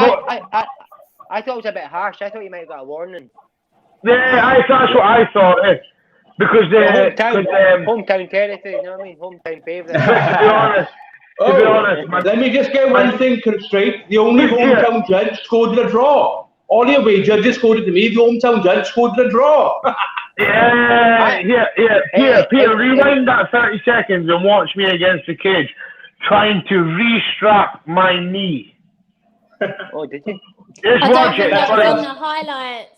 thought it was a bit harsh. I thought you might have got a warning. yeah, that's what I thought. Because Hometown territory, you know what I mean? Hometown favourite. to be honest, Let me just get one thing straight. The only hometown judge scored the draw. All the away judges scored it to me. The hometown judge scored the draw. Peter, rewind that 30 seconds and watch me against the cage trying to re-strap my knee. Oh, did you? Just I don't watch think it. that was on the highlights.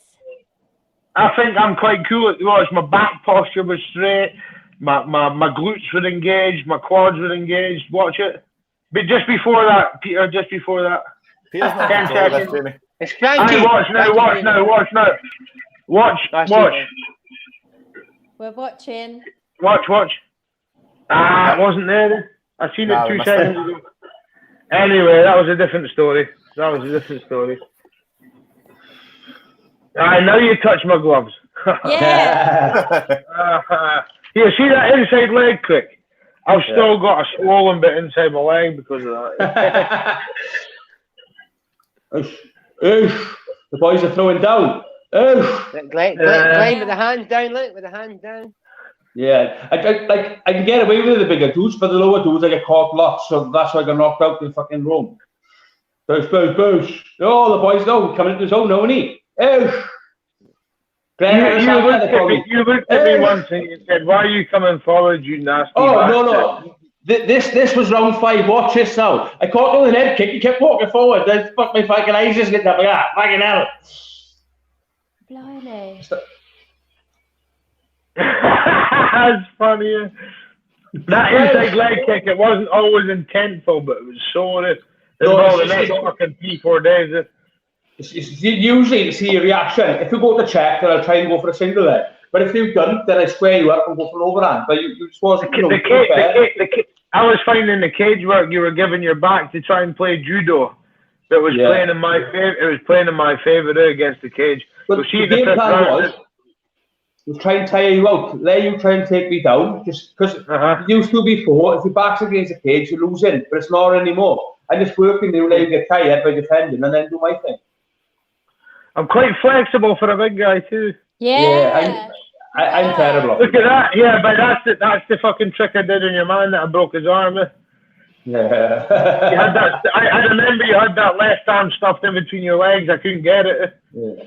I think I'm quite cool at the watch. My back posture was straight. My glutes were engaged. My quads were engaged. Watch it. But just before that, Peter, just before that. Peter's not 10 control of this, seconds. Jamie. It's Frankie. Aye, watch now. That's Watch. Ah, it wasn't there. I seen it 2 seconds ago. Anyway, that was a different story. Aye, now you touch my gloves. Yeah. You see that inside leg kick? I've still got a swollen bit inside my leg because of that. Oof. The boys are throwing down. Oof. Glenn with the hands down, look, with the hands down. Yeah, I can get away with the bigger dudes, but the lower dudes I get caught lots, so that's why I got knocked out in fucking Rome. Boosh. Oh, the boys know coming into the zone, no need. Oof. You looked at me once and you said, "Why are you coming forward, you nasty?" Oh bastard? no. This was round 5. Watch this now. I caught him with an head kick. He kept walking forward. Then fuck my fucking eyes just lit up like that. Fucking hell. Blimey. That's funny. That inside leg kick, it wasn't always intentful, but it was sore. It was the next fucking 3-4 days. Usually to see your reaction. If you go to check, then I'll try and go for a single leg. But if you don't, then I square you up and go for an overhand. But you just wasn't. I was finding the cage work you were giving your back to try and play judo. That was playing in my favor. It was playing in my favor there against the cage. But the game plan was try and tire you out. Let you try and take me down. Just because it used to before, if your back's against the cage, you're losing. But it's not anymore. I just work in there, let you get tired by defending, and then do my thing. I'm quite flexible for a big guy too. Yeah. I'm terrible. Look at that. Yeah, but that's the fucking trick I did on your man that I broke his arm with. Yeah. You had that. I remember you had that left arm stuffed in between your legs. I couldn't get it. Yeah.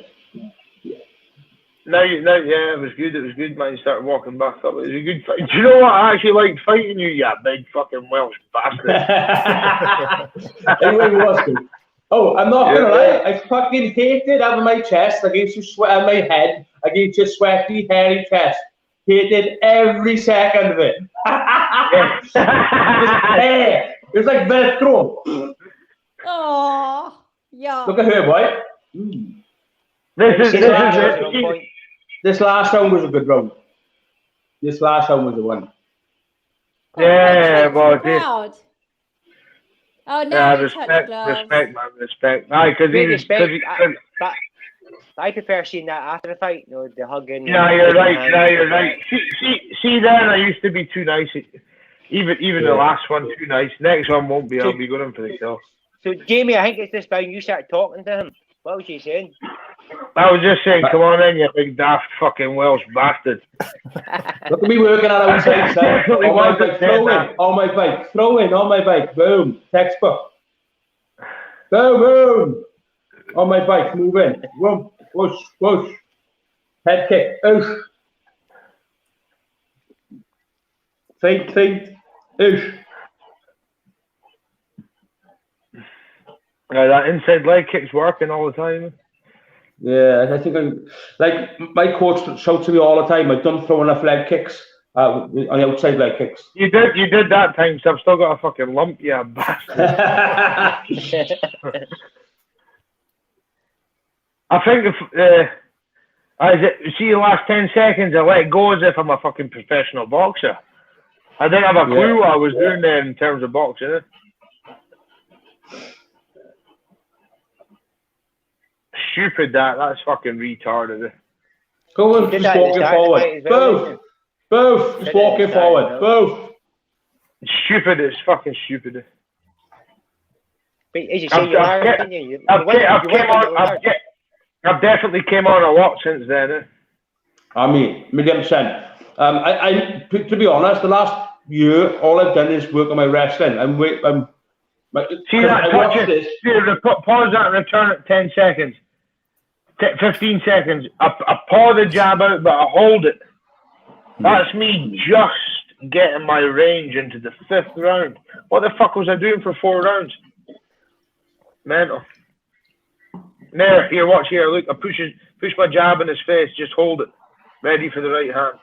It was good. It was good, man. You started walking back up. It was a good fight. Do you know what? I actually liked fighting you, you big fucking Welsh bastard. It really was good. Oh, I'm not gonna lie. I fucking hated having my chest against your sweat and my head against your sweaty, hairy chest. Hated every second of it. It was like Velcro. Oh, yeah. Look at her, boy. This last round was a good round. This last round was the one. Yeah, well, proud. Oh no! Respect, man, respect. Aye, because I prefer seeing that after the fight, you know, the hugging. Yeah, you're right. See, then I used to be too nice. Even the last one too nice. Next one won't be. I'll be going for the kill. So Jamie, I think it's this round you start talking to him. What was he saying? I was just saying, come on in, you big daft fucking Welsh bastard. Look at me working on outside, sir. On my bike, throw in on my bike, boom, textbook. Boom, boom. On my bike, move in. Whoop, whoosh, whoosh. Head kick. Oosh. Feet, oosh. Yeah, that inside leg kick's working all the time. Yeah, I think like my coach shouts to me all the time. I don't throw enough leg kicks on the outside leg kicks. You did that time, so I've still got a fucking lump, yeah, bastard. I think if see the last 10 seconds, I let go as if I'm a fucking professional boxer. I didn't have a clue what I was doing there in terms of boxing. Stupid that's fucking retarded. Go on, just walking forward. Both, just walking forward. Both. Stupid, it's fucking stupid. But as you say, I've definitely came on a lot since then. I mean, 1,000,000%. I to be honest, the last year, all I've done is work on my wrestling. See that touch? Pause that and return it 10 seconds. 15 seconds. I paw the jab out, but I hold it. That's me just getting my range into the 5th round. What the fuck was I doing for 4 rounds? Mental. There, here, watch here. Look, I push my jab in his face. Just hold it. Ready for the right hand.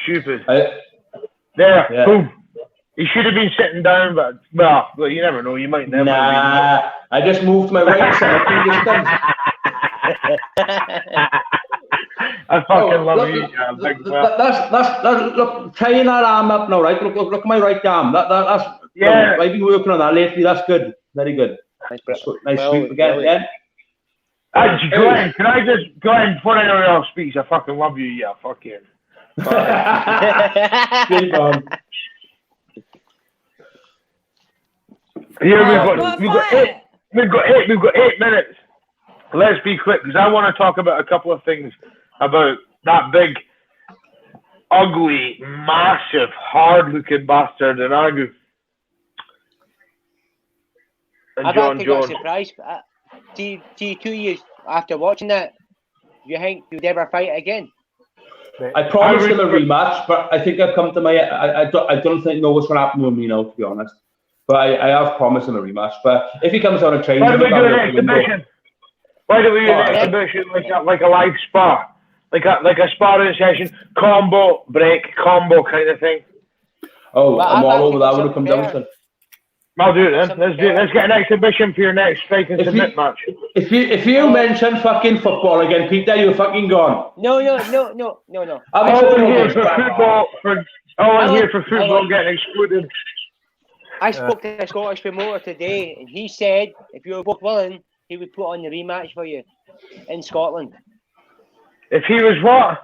Stupid. Boom. He should have been sitting down, but well, you never know. You might never. Nah, I just moved my right side. I fucking love you. That's look, tying that arm up now, right? Look at my right arm. That's yeah. I've been working on that lately. That's good. Very good. Nice sweep again. Glenn, can I just go ahead before anyone else speaks? I fucking love you. Yeah, fuck you. Here we've got 8 minutes. Let's be quick because I want to talk about a couple of things about that big, ugly, massive, hard-looking bastard in Agu. And I've actually got a surprise. See, 2 years after watching that, do you think you'd ever fight again? I promised him a rematch, but I think I've come to my. I don't know what's going to happen with me now, to be honest. But I have promised him a rematch. But if he comes on a train, why do we do an exhibition? Why do we do an exhibition like a live spar, like a sparring session, combo break, combo kind of thing? Oh, I'm all over that when it comes down to it. I'll do it then. Let's get an exhibition for your next fake and submit match. If you mention fucking football again, Peter, you're fucking gone. No. I'm all here for football. I'm here for football getting excluded. I spoke to a Scottish promoter today, and he said if you were both willing, he would put on the rematch for you in Scotland. If he was what?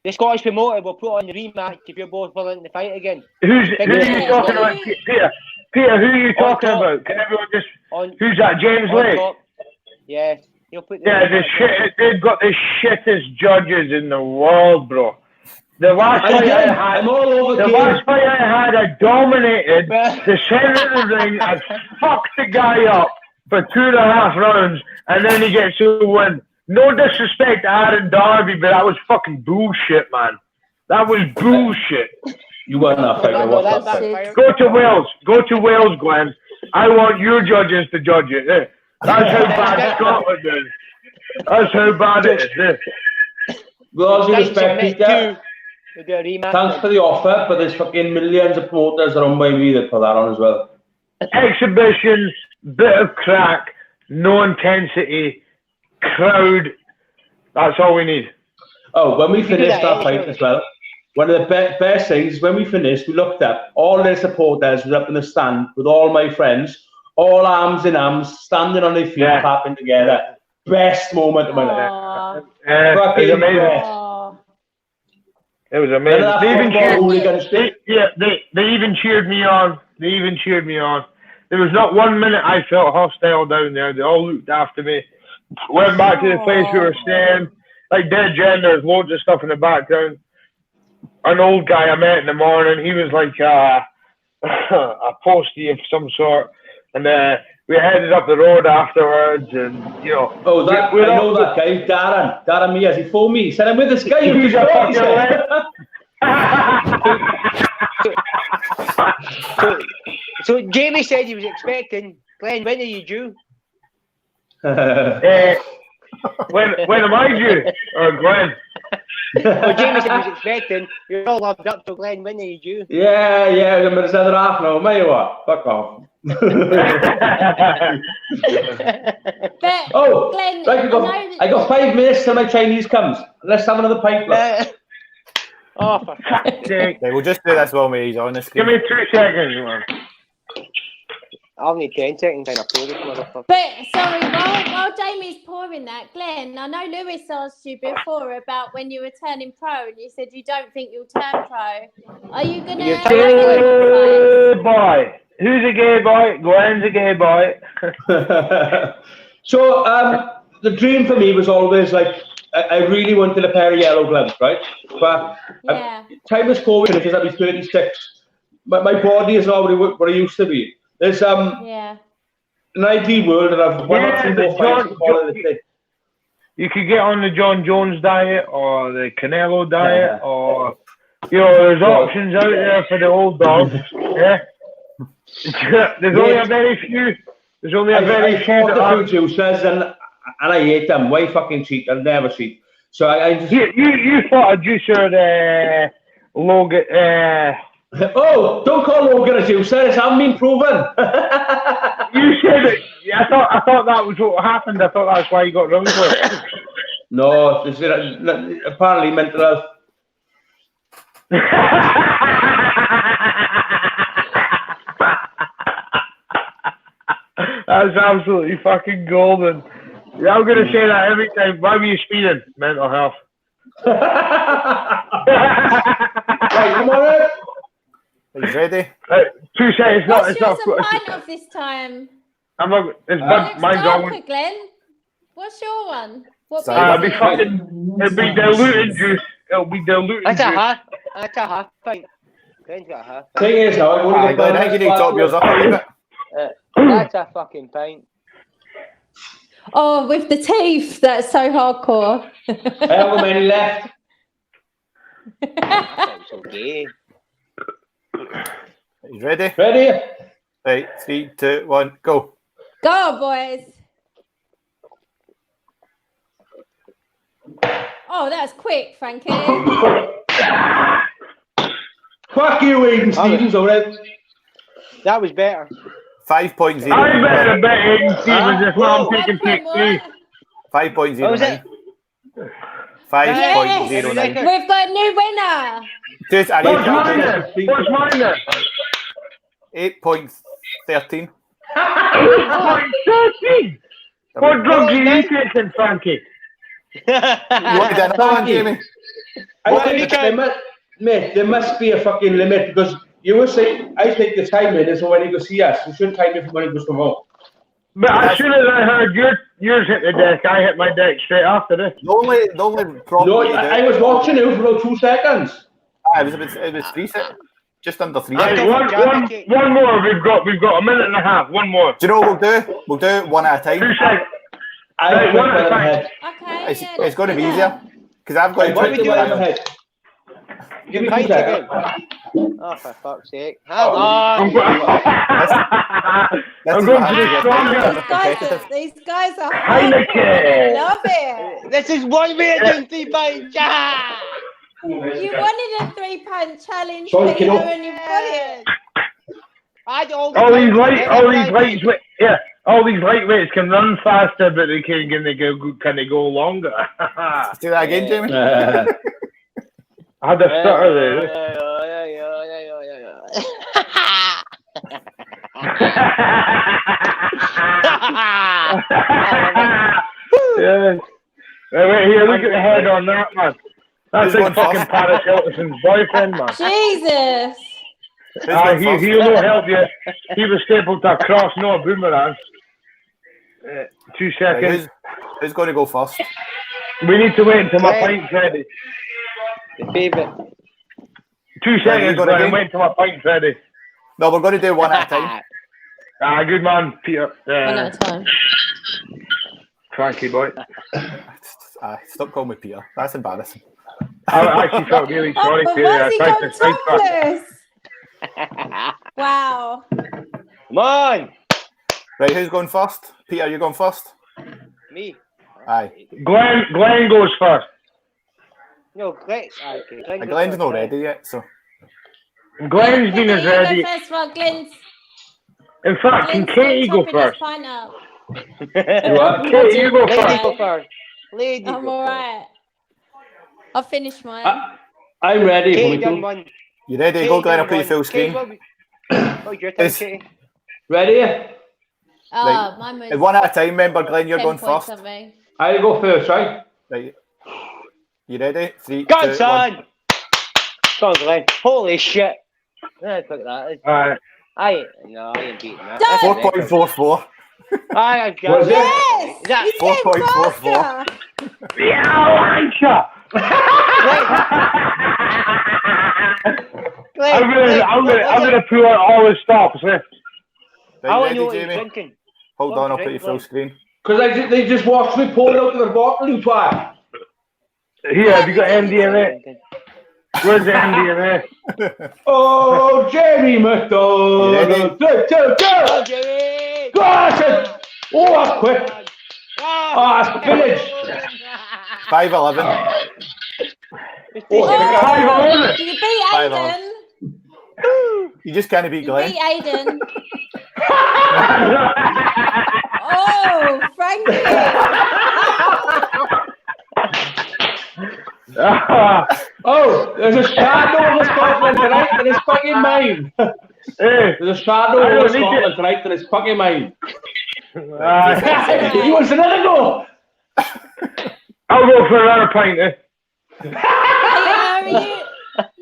The Scottish promoter will put on the rematch if you're both willing to fight again. Who are you talking about, Peter? Peter, who are you talking about? Can everyone just? Who's that? James Lake. Yeah, he'll put. They've got the shittest judges in the world, bro. The last fight I had, I dominated the center of the ring. I fucked the guy up for 2.5 rounds, and then he gets to win. No disrespect to Aaron Darby, but that was fucking bullshit, man. That was bullshit. You weren't that fighter. Go to Wales, Glenn. I want your judges to judge it. That's how bad Scotland is. That's how bad it is. With all due respect, Peter, thanks for the offer, but there's fucking millions of promoters around by me that put that on as well. Exhibition, bit of crack, no intensity, crowd. That's all we need. Oh, when we finished that fight as well, one of the best things, when we finished, we looked up, all their supporters was up in the stand with all my friends, all arms in arms, standing on their feet, clapping together. Best moment of my life. It was amazing. It was amazing. They even cheered me on. There was not 1 minute I felt hostile down there. They all looked after me. Went back to the place we were staying. Like dead Jen, there's loads of stuff in the background. An old guy I met in the morning, he was like, a postie of some sort, and we headed up the road afterwards, and you know. Oh, that I know that guy, Darren Mears. He phoned me. He said, "I'm with this guy who He's a fucking So Jamie said he was expecting Glenn. When are you due? When am I due? Or Glenn? Well, Jamie said he was expecting. You're all loved up to Glenn. When are you due? Yeah, I'm in the other half now. Mate, what? Fuck off. But Oh, Glenn, right, I got 5 minutes till my Chinese comes. Let's have another pipe. Oh, for fuck's sake. Okay, we'll just do this while he's on the screen. Give me 2 seconds, man. I'll need 10 seconds to upload this motherfucker. But sorry, while Jamie's pouring that, Glenn, I know Lewis asked you before about when you were turning pro, and you said you don't think you'll turn pro. Are you gonna? Gay boy. Who's a gay boy? Glenn's a gay boy. So the dream for me was always like I really wanted a pair of yellow gloves, right? But time is COVID, because I'll be 36. But my body is not what it used to be. There's an ideal world, and I've one or two more fights to follow the thing. You could get on the John Jones diet or the Canelo diet, or there's options out there for the old dogs. Yeah. There's only a very few. There's only a very few. The food juicers, and I hate them. Why fucking cheat? I'll never cheat. So I just... You fought a juicer, Logan. Oh, don't call Logan a juicer. It hasn't been proven. You said it. I thought that was what happened. I thought that's why you got run for it. No, this is apparently mental health. That's absolutely fucking golden. Yeah, I'm gonna say that every time. Why were you speeding? Mental health. Right, come on, Ed. Are you ready? 2 seconds. What's yours a pint of this time? I'm not. It's mine's darker, Glenn. What's your one? What Sorry, it'll be diluted juice. It'll be diluted That's juice. That's a half pint. Glenn's got a half pint. Thing is, now, I think you need to top yours up a wee bit. That's a fucking pint. Oh, with the teeth. That's so hardcore. I haven't got many left. That's okay. Are you ready? Ready? Right, 3, 2, 1, go. Go, boys. Oh, that's quick, Frankie. Fuck you, Aiden Stevens, alright? That was better. 5.0. I better bet Aiden Stevens if I'm taking pick 3. 5.09. 5.09. We've got a new winner. Just, I What's mine need then? What's mine then? 8.13. 8.13? What drugs are you taking, Frankie? You want to do another one, Jamie? There must be a fucking limit, because you were saying I take the time in, so when you go see us, you shouldn't time it from when it goes from home. But as soon as I heard yours hit the deck, I hit my deck straight after this. The only problem. No, I was watching you for about 2 seconds. It was 3 seconds. Just under 3 Right, seconds. one more. We've got a minute and a half. One more. Do you know what we'll do? We'll do it one at a time. 2 seconds. I one at a time. Okay. It's going to be easier because I've got What to do we do ahead? Give me 2 seconds. Oh, for fuck's sake. Hang on. I'm going to the strongest. These guys are Heineken. I love it. This is one way of doing 3 pints. Yeah. You wanted a 3-pint challenge, Sorry, Peter, kiddo. and you've got it. All these lightweights can run faster, but they can they go longer? Let's do that again, Jamie. I had a stutter there. Yeah. Wait here, look at the head on that, man. That's like fucking Paris Hilton's boyfriend, man. Jesus. He'll no help you. He was stapled to a cross, no a boomerang. 2 seconds. Who's going to go first? We need to wait until my pint's ready. The favourite. 2 seconds, Brian. Wait until my pint's ready. No, we're going to do one at a time. Good man, Peter. One at a time. Thank you, boy. Stop calling me Peter. That's embarrassing. I actually felt really sorry Oh, for you. I what's he tried gone to sidetrack. topless? Wow. Come on. Right, who's going first? Peter, you going first? Me. Aye. Glenn goes first. No, Glenn. Okay, Glenn's not ready yet, so. Glenn's been as ready. You go first, well, Glenn's In fact, can still Katie go topping his first? pint up. Katie, you go Lady first. go first. Lady I'm go all first. right. I'll finish mine. I'm ready. Katie done one. You ready? Katie Go, Glenn. I'll done put you one. full Katie, screen. oh, your turn, It's- Katie. Ready? Oh, mine was One at a time, remember, Glenn, you're 10 going points first. on me. I go first, right? Right. You ready? 3, Go on, 2, 1. son. Go on, Glenn. Holy shit. Look at that. Alright. I ain't beating that. Done. 4.44. I've got Was it? Yes! Is that He's getting 4.44? faster. Yeah, Lancia! Glenn? I'm gonna pull out all the stops. Eh? I Right, want to ready, know what you're Jamie? drinking. Hold What on, I'll drink, put you full Glenn? screen. Because they just watched me pour it out of the bottle, you twat. Here, have you got MDMA? Where's the MDMA? Oh, Jamie You MacDonald. ready? Oh, Jamie! Gosh, oh, that's quick. Oh, it's finished. 5:11. Oh, Oh, you beat 5 on. Aiden. You just can't beat You Glenn. beat Aiden. Oh, Frankie. Oh, there's a shadow over Scotland tonight and it's fucking mine. Hey, There's a shadow I don't over need to- Scotland tonight and it's fucking mine. uh, He wants another go. I'll go for another pint. Eh?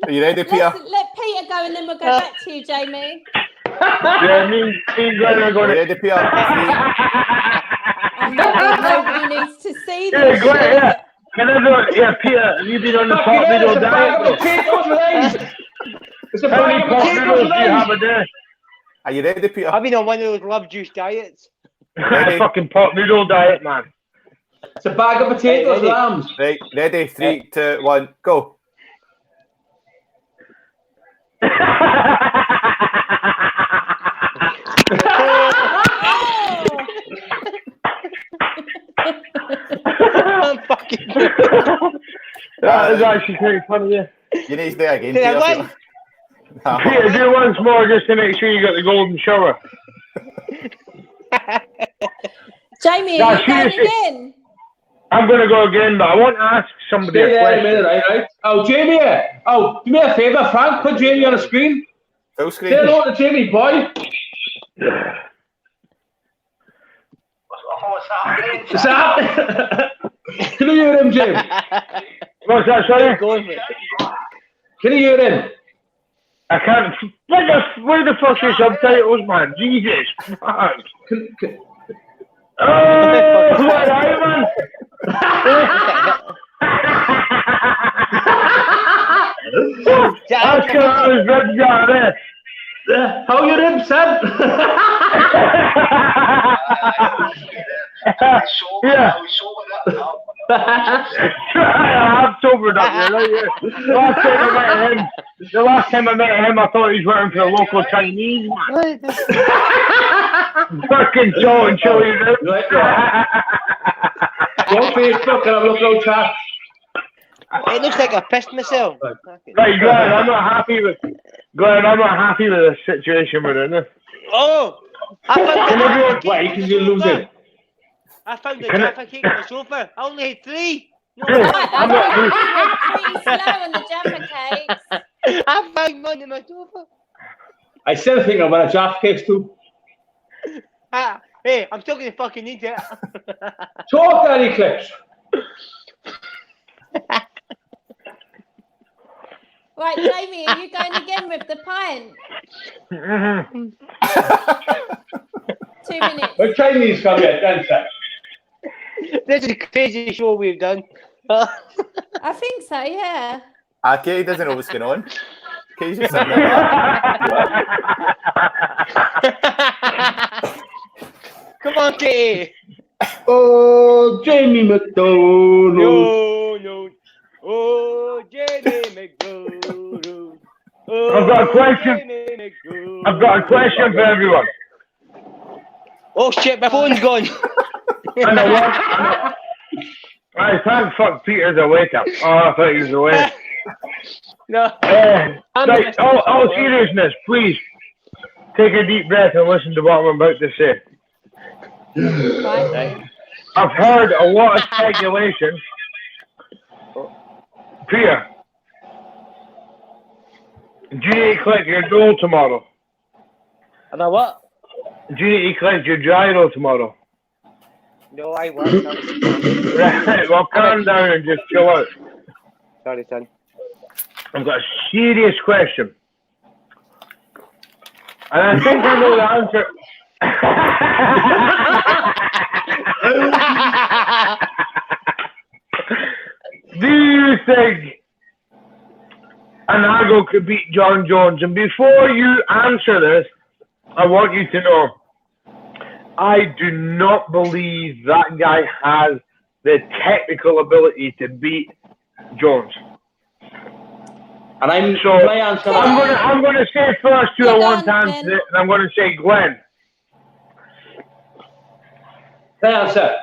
Are you ready, Peter? Let Peter go and then we'll go back to you, Jamie. Yeah, me and Glenn are Are going you to. ready, Peter? Oh my God, nobody needs to see Yeah, this Glenn, shit. yeah. Can I do, yeah, Peter, have you been on the Fucking pot hell, noodle it's a bag diet? of potatoes with ice. It's a How bag many of pot potatoes noodles with do you have ice. a day? Are you ready, Peter? I've been on one of those love juice diets. Ready? Fucking pot noodle diet, man. It's a bag of potatoes, Ready? lambs. Right, ready? 3, 2, 1, go. I'm fucking That is actually quite funny, yeah. You need to do it again, Did I Peter. win? No. Peter, do once more just to make sure you got the golden shower. Jamie, No, are you going seriously. again? I'm going to go again, but I want to ask somebody Stay a there a minute, question. right? Oh, Jamie. Oh, do me a favour, Frank. Put Jamie on the screen. Full Say screen. hello to Jamie, boy. What's happening? Can you hear him, Jim? What's that, sorry? Going for it. Can you hear him? I can't. Where the fuck is subtitles, man? Jesus. Fuck. Oh, what are you, man? That's because I was good down there. How you ribs, son? Yeah. I'm sobered up, you know. Yeah. The last time I met him, I thought he was working for a local Chinese man. Fucking Joe and Chili. Right, yeah. Go on Facebook and have a look at chat. It looks like I pissed myself. Right, Glenn, I'm not happy with the situation we're in. Oh! I found Can the everyone Jaffa play cake because on you're the sofa. losing? I found the Can I- Jaffa cake on the sofa. I only had 3. No, Yeah. I thought you were pretty slow on the Jaffa cakes. I found one in my sofa. I still think I'm going to Jaffa cakes too. Hey, I'm still going to fucking eat it. Talk, Danny Clips. Right, Jamie, are you going again with the pint? 2 minutes. What Chinese come here, then, sir? This is the craziest show we've done. I think so, yeah. Katie doesn't know what's going on. Katie's just sitting there. Come on, Katie. Oh, Jamie MacDonald. No. Oh, Jamie McDonald. Oh, I've got a question. Jamie McDonald. I've got a question for everyone. Oh shit, my phone's gone. And I thank fuck Peter's awake up. Oh, I thought he was awake. No. Right, all seriousness, please take a deep breath and listen to what I'm about to say. Right. I've heard a lot of speculation. Peter, do you need to collect your goal tomorrow? And I what? Do you need to collect your gyro tomorrow? No, I work. Right, well, calm down and just chill out. Sorry, son. I've got a serious question. And I think I know the answer. Do you think Anago could beat John Jones? And before you answer this, I want you to know, I do not believe that guy has the technical ability to beat Jones. And I'm So my answer. I'm gonna say first who I want to Glenn. answer it, and I'm gonna say Glenn. My answer.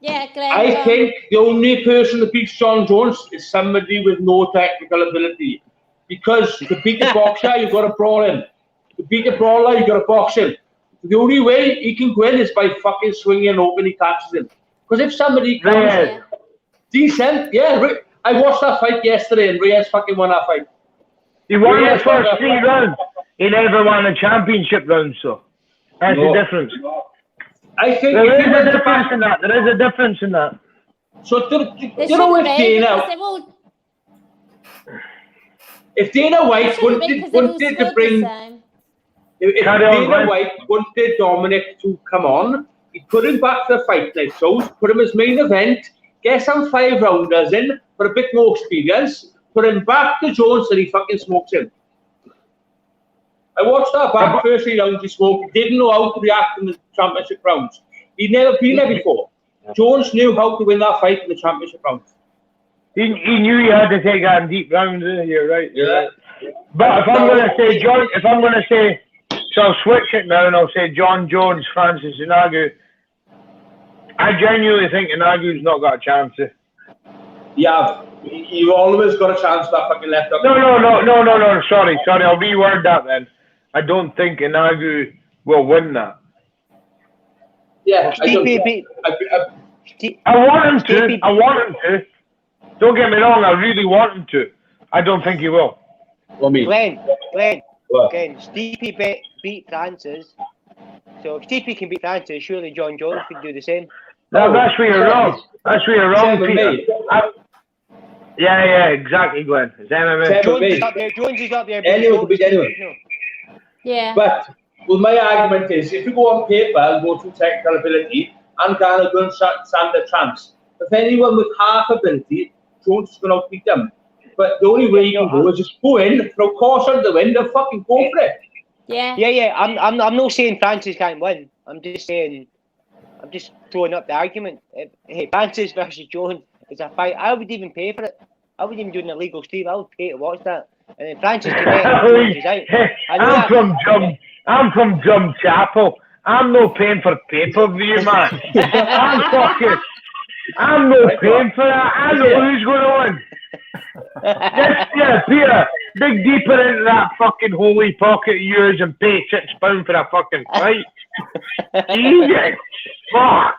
Yeah, Glenn. I think the only person that beats John Jones is somebody with no technical ability. Because to beat a boxer, you've got to brawl him. To beat a brawler, you've got to box him. The only way he can win is by fucking swinging and hoping he catches him. Because if somebody comes Reyes. decent, I watched that fight yesterday and Reyes fucking won that fight. He won Reyes the first won that 3 fight. rounds. He never won a championship round, so that's No. the difference. I think There if is he a wins the difference fight, in that. There is a difference in that. so There you know shouldn't be, because if Dana White they're all wanted to scored bring the same. if Carry on, Dana Glenn. White wanted Dominic to come on, he'd put him back to the fight night shows, put him as main event, get some 5 rounders in for a bit more experience, put him back to Jones and he fucking smokes him. I watched that back first 3 rounds he smoked. He didn't know how to react in the championship rounds. He'd never been there before. Jones knew how to win that fight in the championship rounds. He knew you had to take that in deep rounds. You're right. You're Yeah. right. But if I'm gonna say John, so I'll switch it now and I'll say John Jones, Francis Ngannou. I genuinely think Nganou's not got a chance. Yeah, you've always got a chance that fucking left up. No. Sorry. I'll reword that then. I don't think Ngannou will win that. Yeah, I want him to. Don't get me wrong. I really want him to. I don't think he will. Glenn, What? Stipe beat Francis. So if Stipe can beat Francis, surely John Jones could do the same. No, that's where you're wrong. That's where you're wrong, Same with Peter. me. Yeah, exactly, Glenn. It's MMA. Same. Jones is up there. Anyone could beat anyone. Yeah. But well, my argument is, if you go on paper and go through technical ability, and Ghana going to stand a chance. If anyone with half ability, Jones is going to beat them. But the only way you can go is just go in, throw caution to the wind, and fucking go for it. Yeah. I'm not saying Francis can't win. I'm just throwing up the argument. Hey, Francis versus Jones is a fight. I would even pay for it. I wouldn't even do an illegal stream. I would pay to watch that. And then Francis can get Jones is out. I'm from Drum Chapel. I'm no paying for pay-per-view, man. I'm no paying for that. I know who's going to win. Yeah, Peter, dig deeper into that fucking holy pocket of yours and pay £6 for a fucking fight. Jesus, fuck.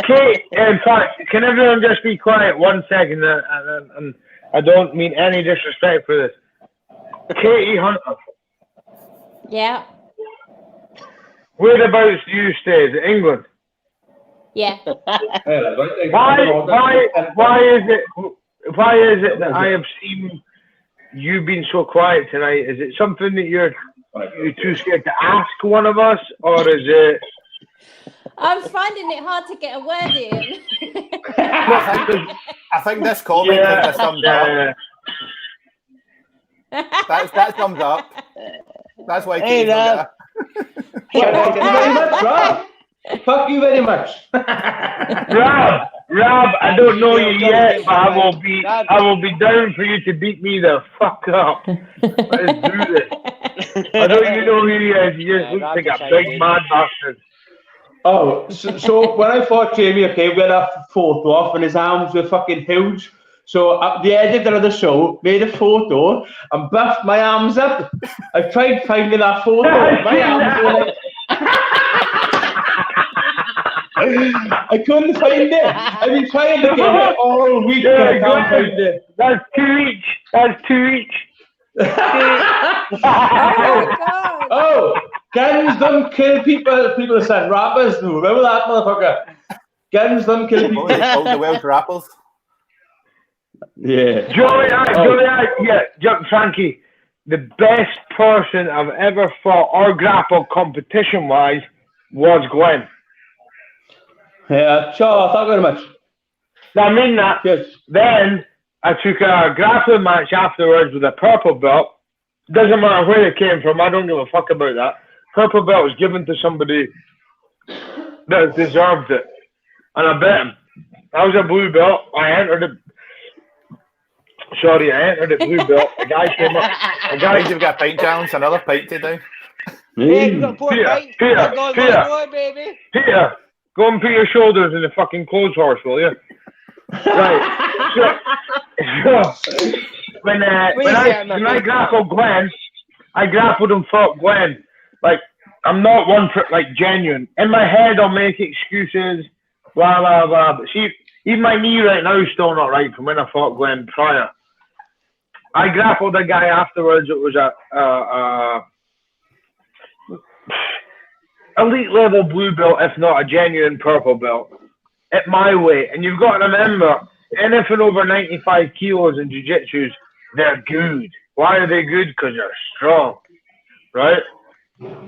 Kate, in fact, can everyone just be quiet 1 second? And I don't mean any disrespect for this. Katie Hunter, Yeah. whereabouts do you stay? Is it England? Yeah. Why is it that I have seen you being so quiet tonight? Is it something that you're too scared to ask one of us, or is it? I'm finding it hard to get a word in. I think this comment is summed up. That sums up. That's why Hey, Katie's not Rob. Thank you very much, Rob. Fuck you very much. Rob, I don't know you yet, but I will be down for you to beat me the fuck up. Let's do this. I don't even know who he is. He just looks like a big mad bastard. Oh, so when I fought Jamie, okay, we had a photo off and his arms were fucking huge. So the editor of the show made a photo and buffed my arms up. I tried finding that photo. My arms were like... I couldn't find it. I've been trying to get it all week, but I can't find it. That's two each. Oh, guns don't kill people. People said rappers do. Remember that, motherfucker? Guns don't kill people. They called the Welsh rappers. Yeah. Frankie, the best person I've ever fought or grappled competition-wise was Glenn. Yeah, sure, thank you very much. I mean that. Yes. Then I took a grappling match afterwards with a purple belt. Doesn't matter where it came from. I don't give a fuck about that. Purple belt was given to somebody that deserved it, and I bet him. I was a blue belt. I entered it blue belt. A guy came up. Guys, you've got a pint challenge. Another pint to do. Hey, we got 4 pints. Peter, Baby. Peter, go and put your shoulders in the fucking clothes horse, will you? Right. So when I grappled Glenn, I grappled and fought Glenn. Like, I'm not one for, like, genuine. In my head, I'll make excuses, blah, blah, blah. But see, even my knee right now is still not right from when I fought Glenn prior. I grappled a guy afterwards. It was a elite level blue belt, if not a genuine purple belt, at my weight. And you've got to remember, anything over 95 kilos in jiu-jitsu, they're good. Why are they good? Because they're strong, right?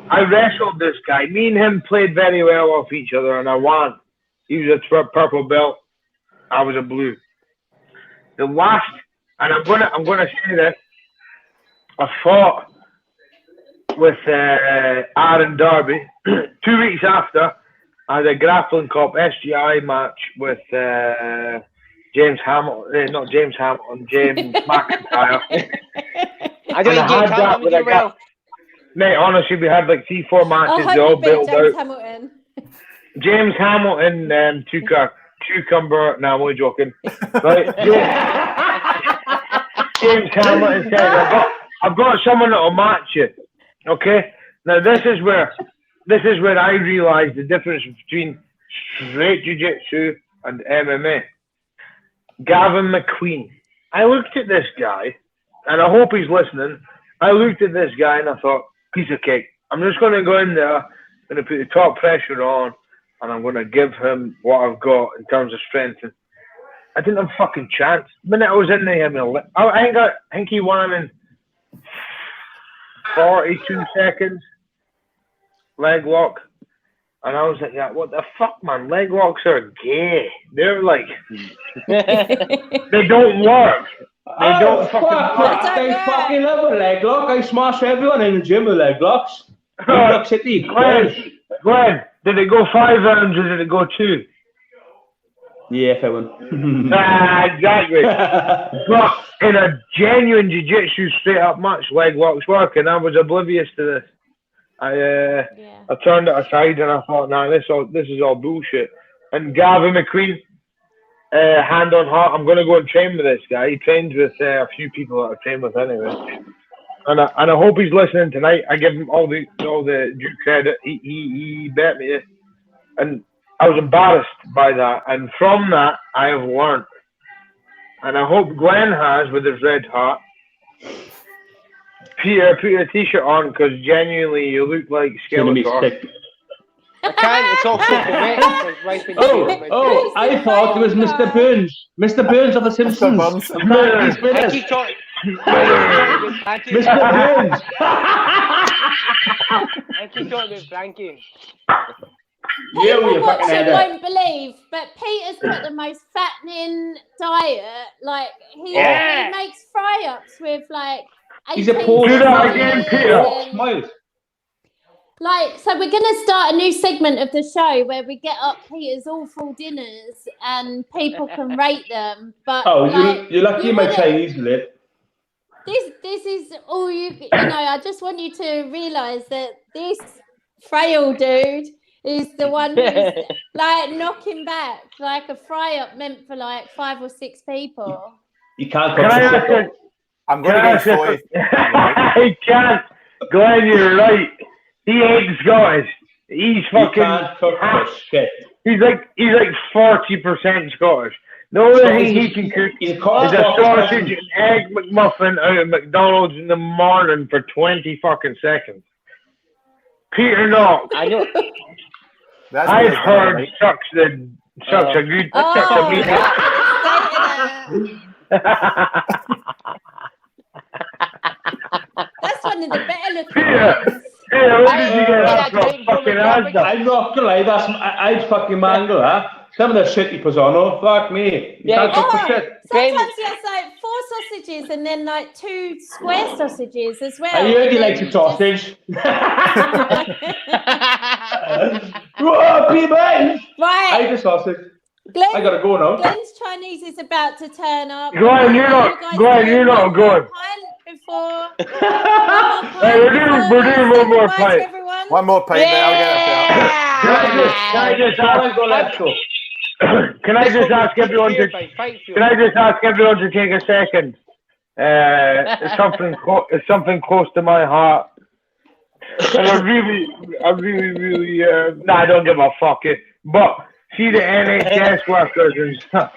I wrestled this guy. Me and him played very well off each other, and I won. He was a purple belt. I was a blue. The last, and I'm gonna say this, I fought with Aaron Darby. 2 weeks after, I had a grappling cop SGI match with James Hamilton, not James Hamilton, James McIntyre. I don't think James Hamilton did well. Mate, honestly, we had like 3-4 matches. They all built James out. Hamilton. James Hamilton took a cucumber. No, I'm only joking. Right? James Hamilton said, "I've got someone that'll match you." Okay. Now this is where I realised the difference between straight jiu-jitsu and MMA. Gavin McQueen. I looked at this guy, and I hope he's listening. I looked at this guy and I thought, piece of cake. I'm just going to go in there, going to put the top pressure on, and I'm going to give him what I've got in terms of strength. And I didn't have a fucking chance. The minute I was in there, I think he won in 42 seconds. Leg lock. And I was like, yeah, what the fuck, man? Leg locks are gay. They're like, they don't work. They don't fucking work. I fucking love a leg lock. I smash everyone in the gym with leg locks. City. Glenn, did it go 5 rounds or did it go 2? Yeah, 7. Exactly. But in a genuine jiu-jitsu straight up match, leg locks work, and I was oblivious to this. I turned it aside and I thought, nah, this is all bullshit. And Gavin McQueen, hand on heart, I'm going to go and train with this guy. He trains with a few people that I train with anyway. And I hope he's listening tonight. I give him all the due credit. He bet me, and I was embarrassed by that. And from that, I have learned. And I hope Glenn has with his red heart. Peter, put your t-shirt on because genuinely you look like Skeletor. I can't. It's all soaking wet. Oh! I thought it was Mr. Burns. Mr. Burns of the Simpsons. Mr. Burns. I keep talking about Frankie. People watching won't believe, but Peter's got the most fattening diet. Like he makes fry-ups with like He's a 18 poor Do that again, sausages Peter. and- Miles. Like, so we're going to start a new segment of the show where we get up Peter's awful dinners and people can rate them. But Oh, like, you're lucky you my wouldn't- Chinese late. This is all you know. I just want you to realise that this frail dude is the one who's like knocking back like a fry up meant for like 5 or 6 people. You can't Can I cook ask shit. you? I'm going to Can I get Troy. I can't. Glenn, you're right. He ain't Scottish. He's You fucking. can't cook for shit. He's like 40% Scottish. The only thing he can cook He's is caught a Scottish sausage person. and egg McMuffin out of McDonald's in the morning for 20 fucking seconds. Peter Knox, I know. That's I've Peter's dinner, heard right? such a good, Oh, such a meat. that's one of the better looking Peter, ones. Peter, where did you get I that from? came from Fucking a traffic- Asda. I'm not gonna lie, I'd fucking mangle that. Some of the shit he puts on, oh, fuck me. You Yeah. can't cook for Oh, shit. sometimes he has like 4 sausages and then like 2 square sausages as well. I heard he and likes then a sausage. just- Whoa, people! I Right, ate a sausage. I Glenn, gotta go now. Glenn's Chinese is about to turn up. Glenn, you're not- You guys Glenn, do you're not one more good. pint Before, Hey, we're doing one more Goodbye to pint. everyone. One more pint, then I'll get Can I just ask? Can I just ask everyone to? Can I just ask everyone to take a second? It's something close to my heart, and I really, I don't give a fuck it. But see the NHS workers and stuff.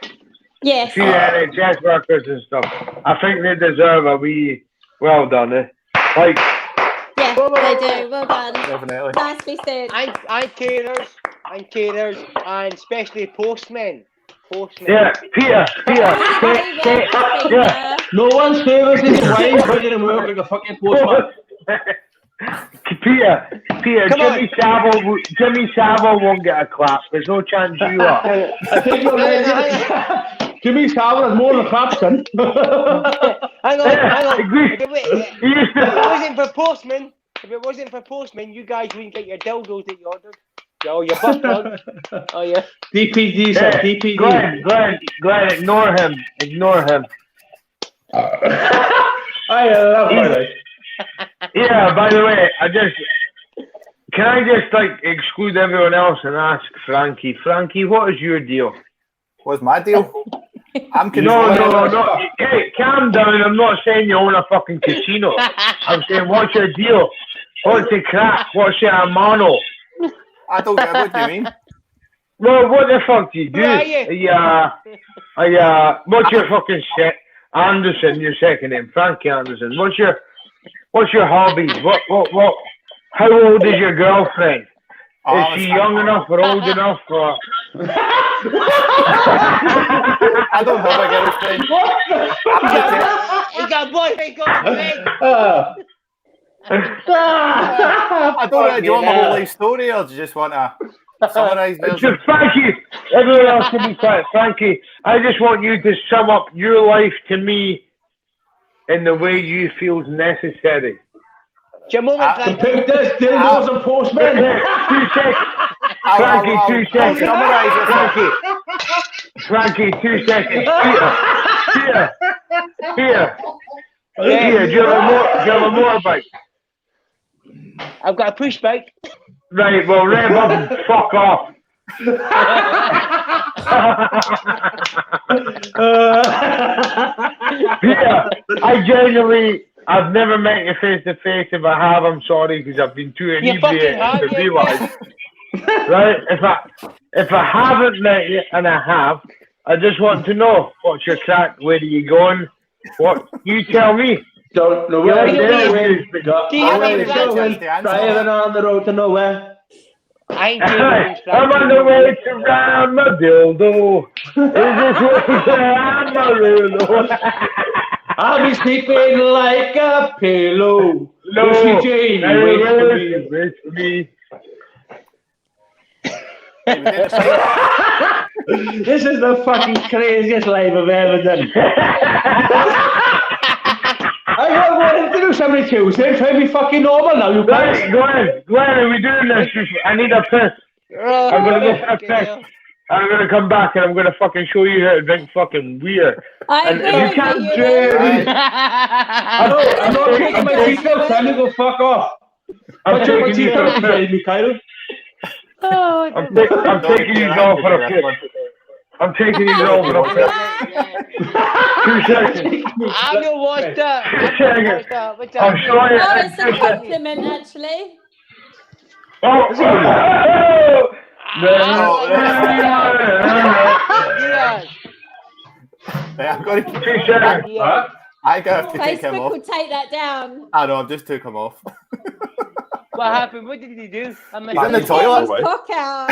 Yes. See the NHS workers and stuff. I think they deserve a wee well done. Like, Yeah, they do. Well done. Definitely. Nicely said. And carers, and especially postmen. yeah, Peter, Very take, well yeah. No one's favourite is your wife putting him work like a fucking postman. Peter, Come on. Jimmy Savile won't get a clap. There's no chance you are. I think you're right. Jimmy Savile is more than a Clapton. Hang on. Agree. If it wasn't for postmen, you guys wouldn't get your dildos that you ordered. Oh, your butt plug. Oh, yeah. DPD, sir. DPD. Glenn, ignore him. I love my life. Yeah, by the way, can I just like exclude everyone else and ask Frankie? Frankie, what is your deal? What's my deal? I'm No. controlling. Hey, calm down. I'm not saying you own a fucking casino. I'm saying, what's your deal? What's the crack? What's your hermano? I don't get what do you mean. Well, what the fuck do you do? Where are you? What's your fucking shit? Anderson, your second name, Frankie Anderson. What's your hobbies? What? How old is your girlfriend? Is she young enough or old enough? Or... I don't have a girlfriend. He got a boyfriend, got a friend. I don't know. Do you want my whole life story, or do you just want to summarise this? Just Frankie, everyone else can be quiet. Frankie, I just want you to sum up your life to me in the way you feel necessary. Your moment, The Frankie. pig does dildos and postmen. 2 seconds. Frankie, 2 seconds. Summarise it. Frankie, 2 seconds. Here. Do you have a motorbike? I've got a push bike. Right, well, rev up and fuck off. Peter, I've never met you face to face. If I have, I'm sorry because I've been too You fucking inebriated have, to you realise. Right? If I haven't met you, and I have, I just want to know what's your crack. Where are you going? What you tell me? Don't know Yeah, where yeah, you're yeah. going. Do you have any plans? Driving on the road to nowhere. I ain't doing I'm on the way to round my dildo. Is this way to round my dildo? I'll be sleeping like a pillow. No, Lucy Jane, wait for me. wait for me. This is the fucking craziest live I've ever done. I got one to do do something Tuesday. Try to be fucking normal now, you guys. Right, Glenn, are we doing this? I need a piss. I'm gonna go for a piss. I'm gonna come back and I'm gonna fucking show you how to drink fucking beer. I And agree you with can't you. drink. I'm not taking my t-shirt. Time to go fuck off. I'm taking you for a piss. Mikhail. Oh, I'm taking you all for a piss. I'm taking you all for a piss. 2 seconds. I'm gonna watch that. 2 seconds. I'm sorry. Oh, it's a compliment, actually. I'm going to. 2 seconds. Huh? I have to take him Facebook off. will take that down. I know, I've just took him off. What happened? What did he do? He's in the His toilet. cock out.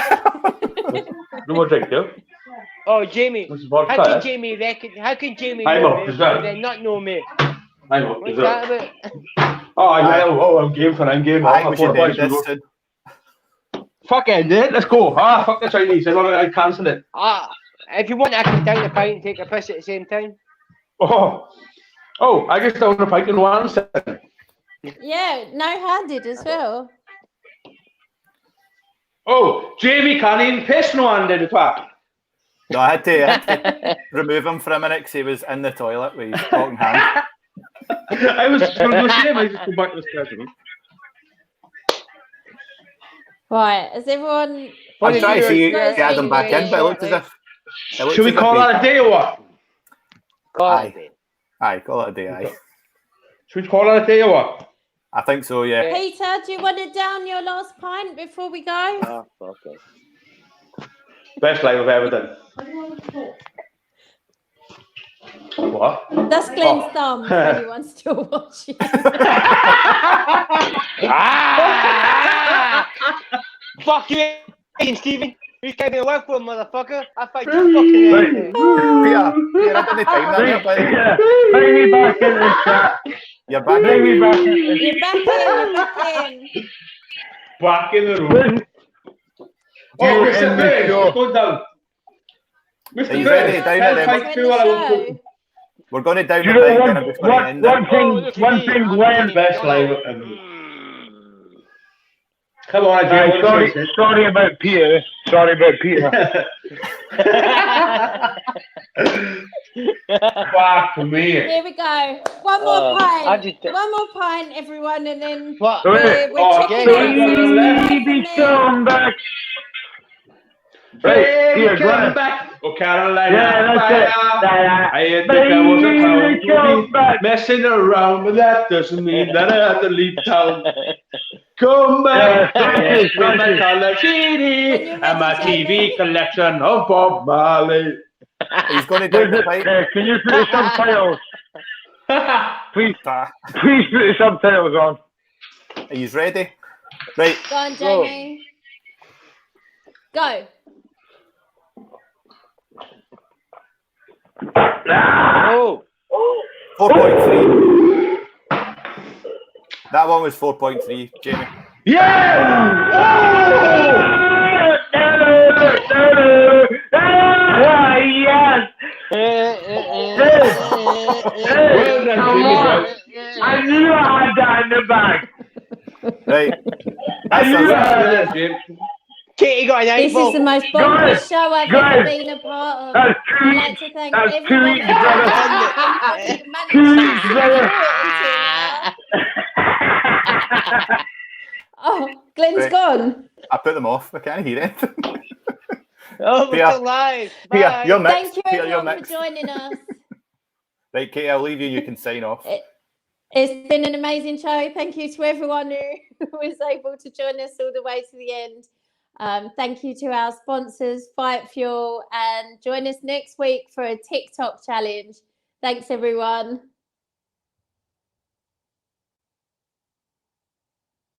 No more drink, you. Oh, Jamie. This is vodka, How can eh? Jamie reckon? How can Jamie I'm know up, me is that? and then not know me? I'm up. What's that about? I'm game for I'm game. I wish you did this soon. Fuck it, let's go. Fuck the Chinese. I cancel it. If you want, I can down the pint and take a piss at the same time. Oh, I just down the pint in one second. Yeah, no-handed as well. Oh, Jamie can't even piss no handed as well. No, I had to remove him for a minute because he was in the toilet with his talking hand. I was just going to go see him. I just go back to this person. Right, has everyone... I'm trying to see Guys, get him back in, but it looked as if. Should we call that a day or what? Aye, call it a day, aye. Should we call that a day or what? I think so, yeah. Peter, do you want to down your last pint before we go? Oh, okay. Best live I've ever done. What? That's Glenn's thumb, if anyone's still watching. Fuck you, Stephen. You gave me a work for him, motherfucker. I fight you fucking Peter, I didn't time that, but Bring me back in the chat. you're back Bring me in. back in. You're back in. Back in the room. Oh, Mr. Gray, go down. Mr. Are you Gray, ready? Down at fight through what I want to. We're going to down You the know, pint and I'm just going to end it. one thing, Glenn. Best live. Come on, Jay. Sorry about Peter. Fuck me. Here we go. One more pint. just- One more pint, everyone, and then What? we're checking Baby, come back. Right, here, go come ahead. back. Oh, Carolina. Yeah, that's it. I had think I was a Baby, clown. come back. Messing around, but that doesn't mean that I have to leave town. Come back. Yeah, From my color CD and my TV collection of Bob Marley. He's going to down the pint. Can you put the subtitles? Please put the subtitles on. Are you ready? Right. Go on, Jamie. Go. Oh. 4.3. That one was 4.3, Jamie. Yes! Well done, Come Jimmy on. boy. I knew I had that in the bag. Right. I knew Well that. done, Jim. Katie got an This is the eyeball. most bonkers Guys, show I've guys, ever been a part of. That's two I'd weeks. like to thank That's 2 everyone weeks, who brother. managed 2 to weeks, brother. support it. Oh, Glenn's Right. gone. I put them off. I can't hear it. Oh, we're Peter. still live. Peter, Bye. you're mixed. Thank you Peter, you're everyone for mixed. joining us. Right, Katie, I'll leave you. You can sign off. It's been an amazing show. Thank you to everyone who was able to join us all the way to the end. Thank you to our sponsors, Fight Fuel, and join us next week for a TikTok challenge. Thanks, everyone.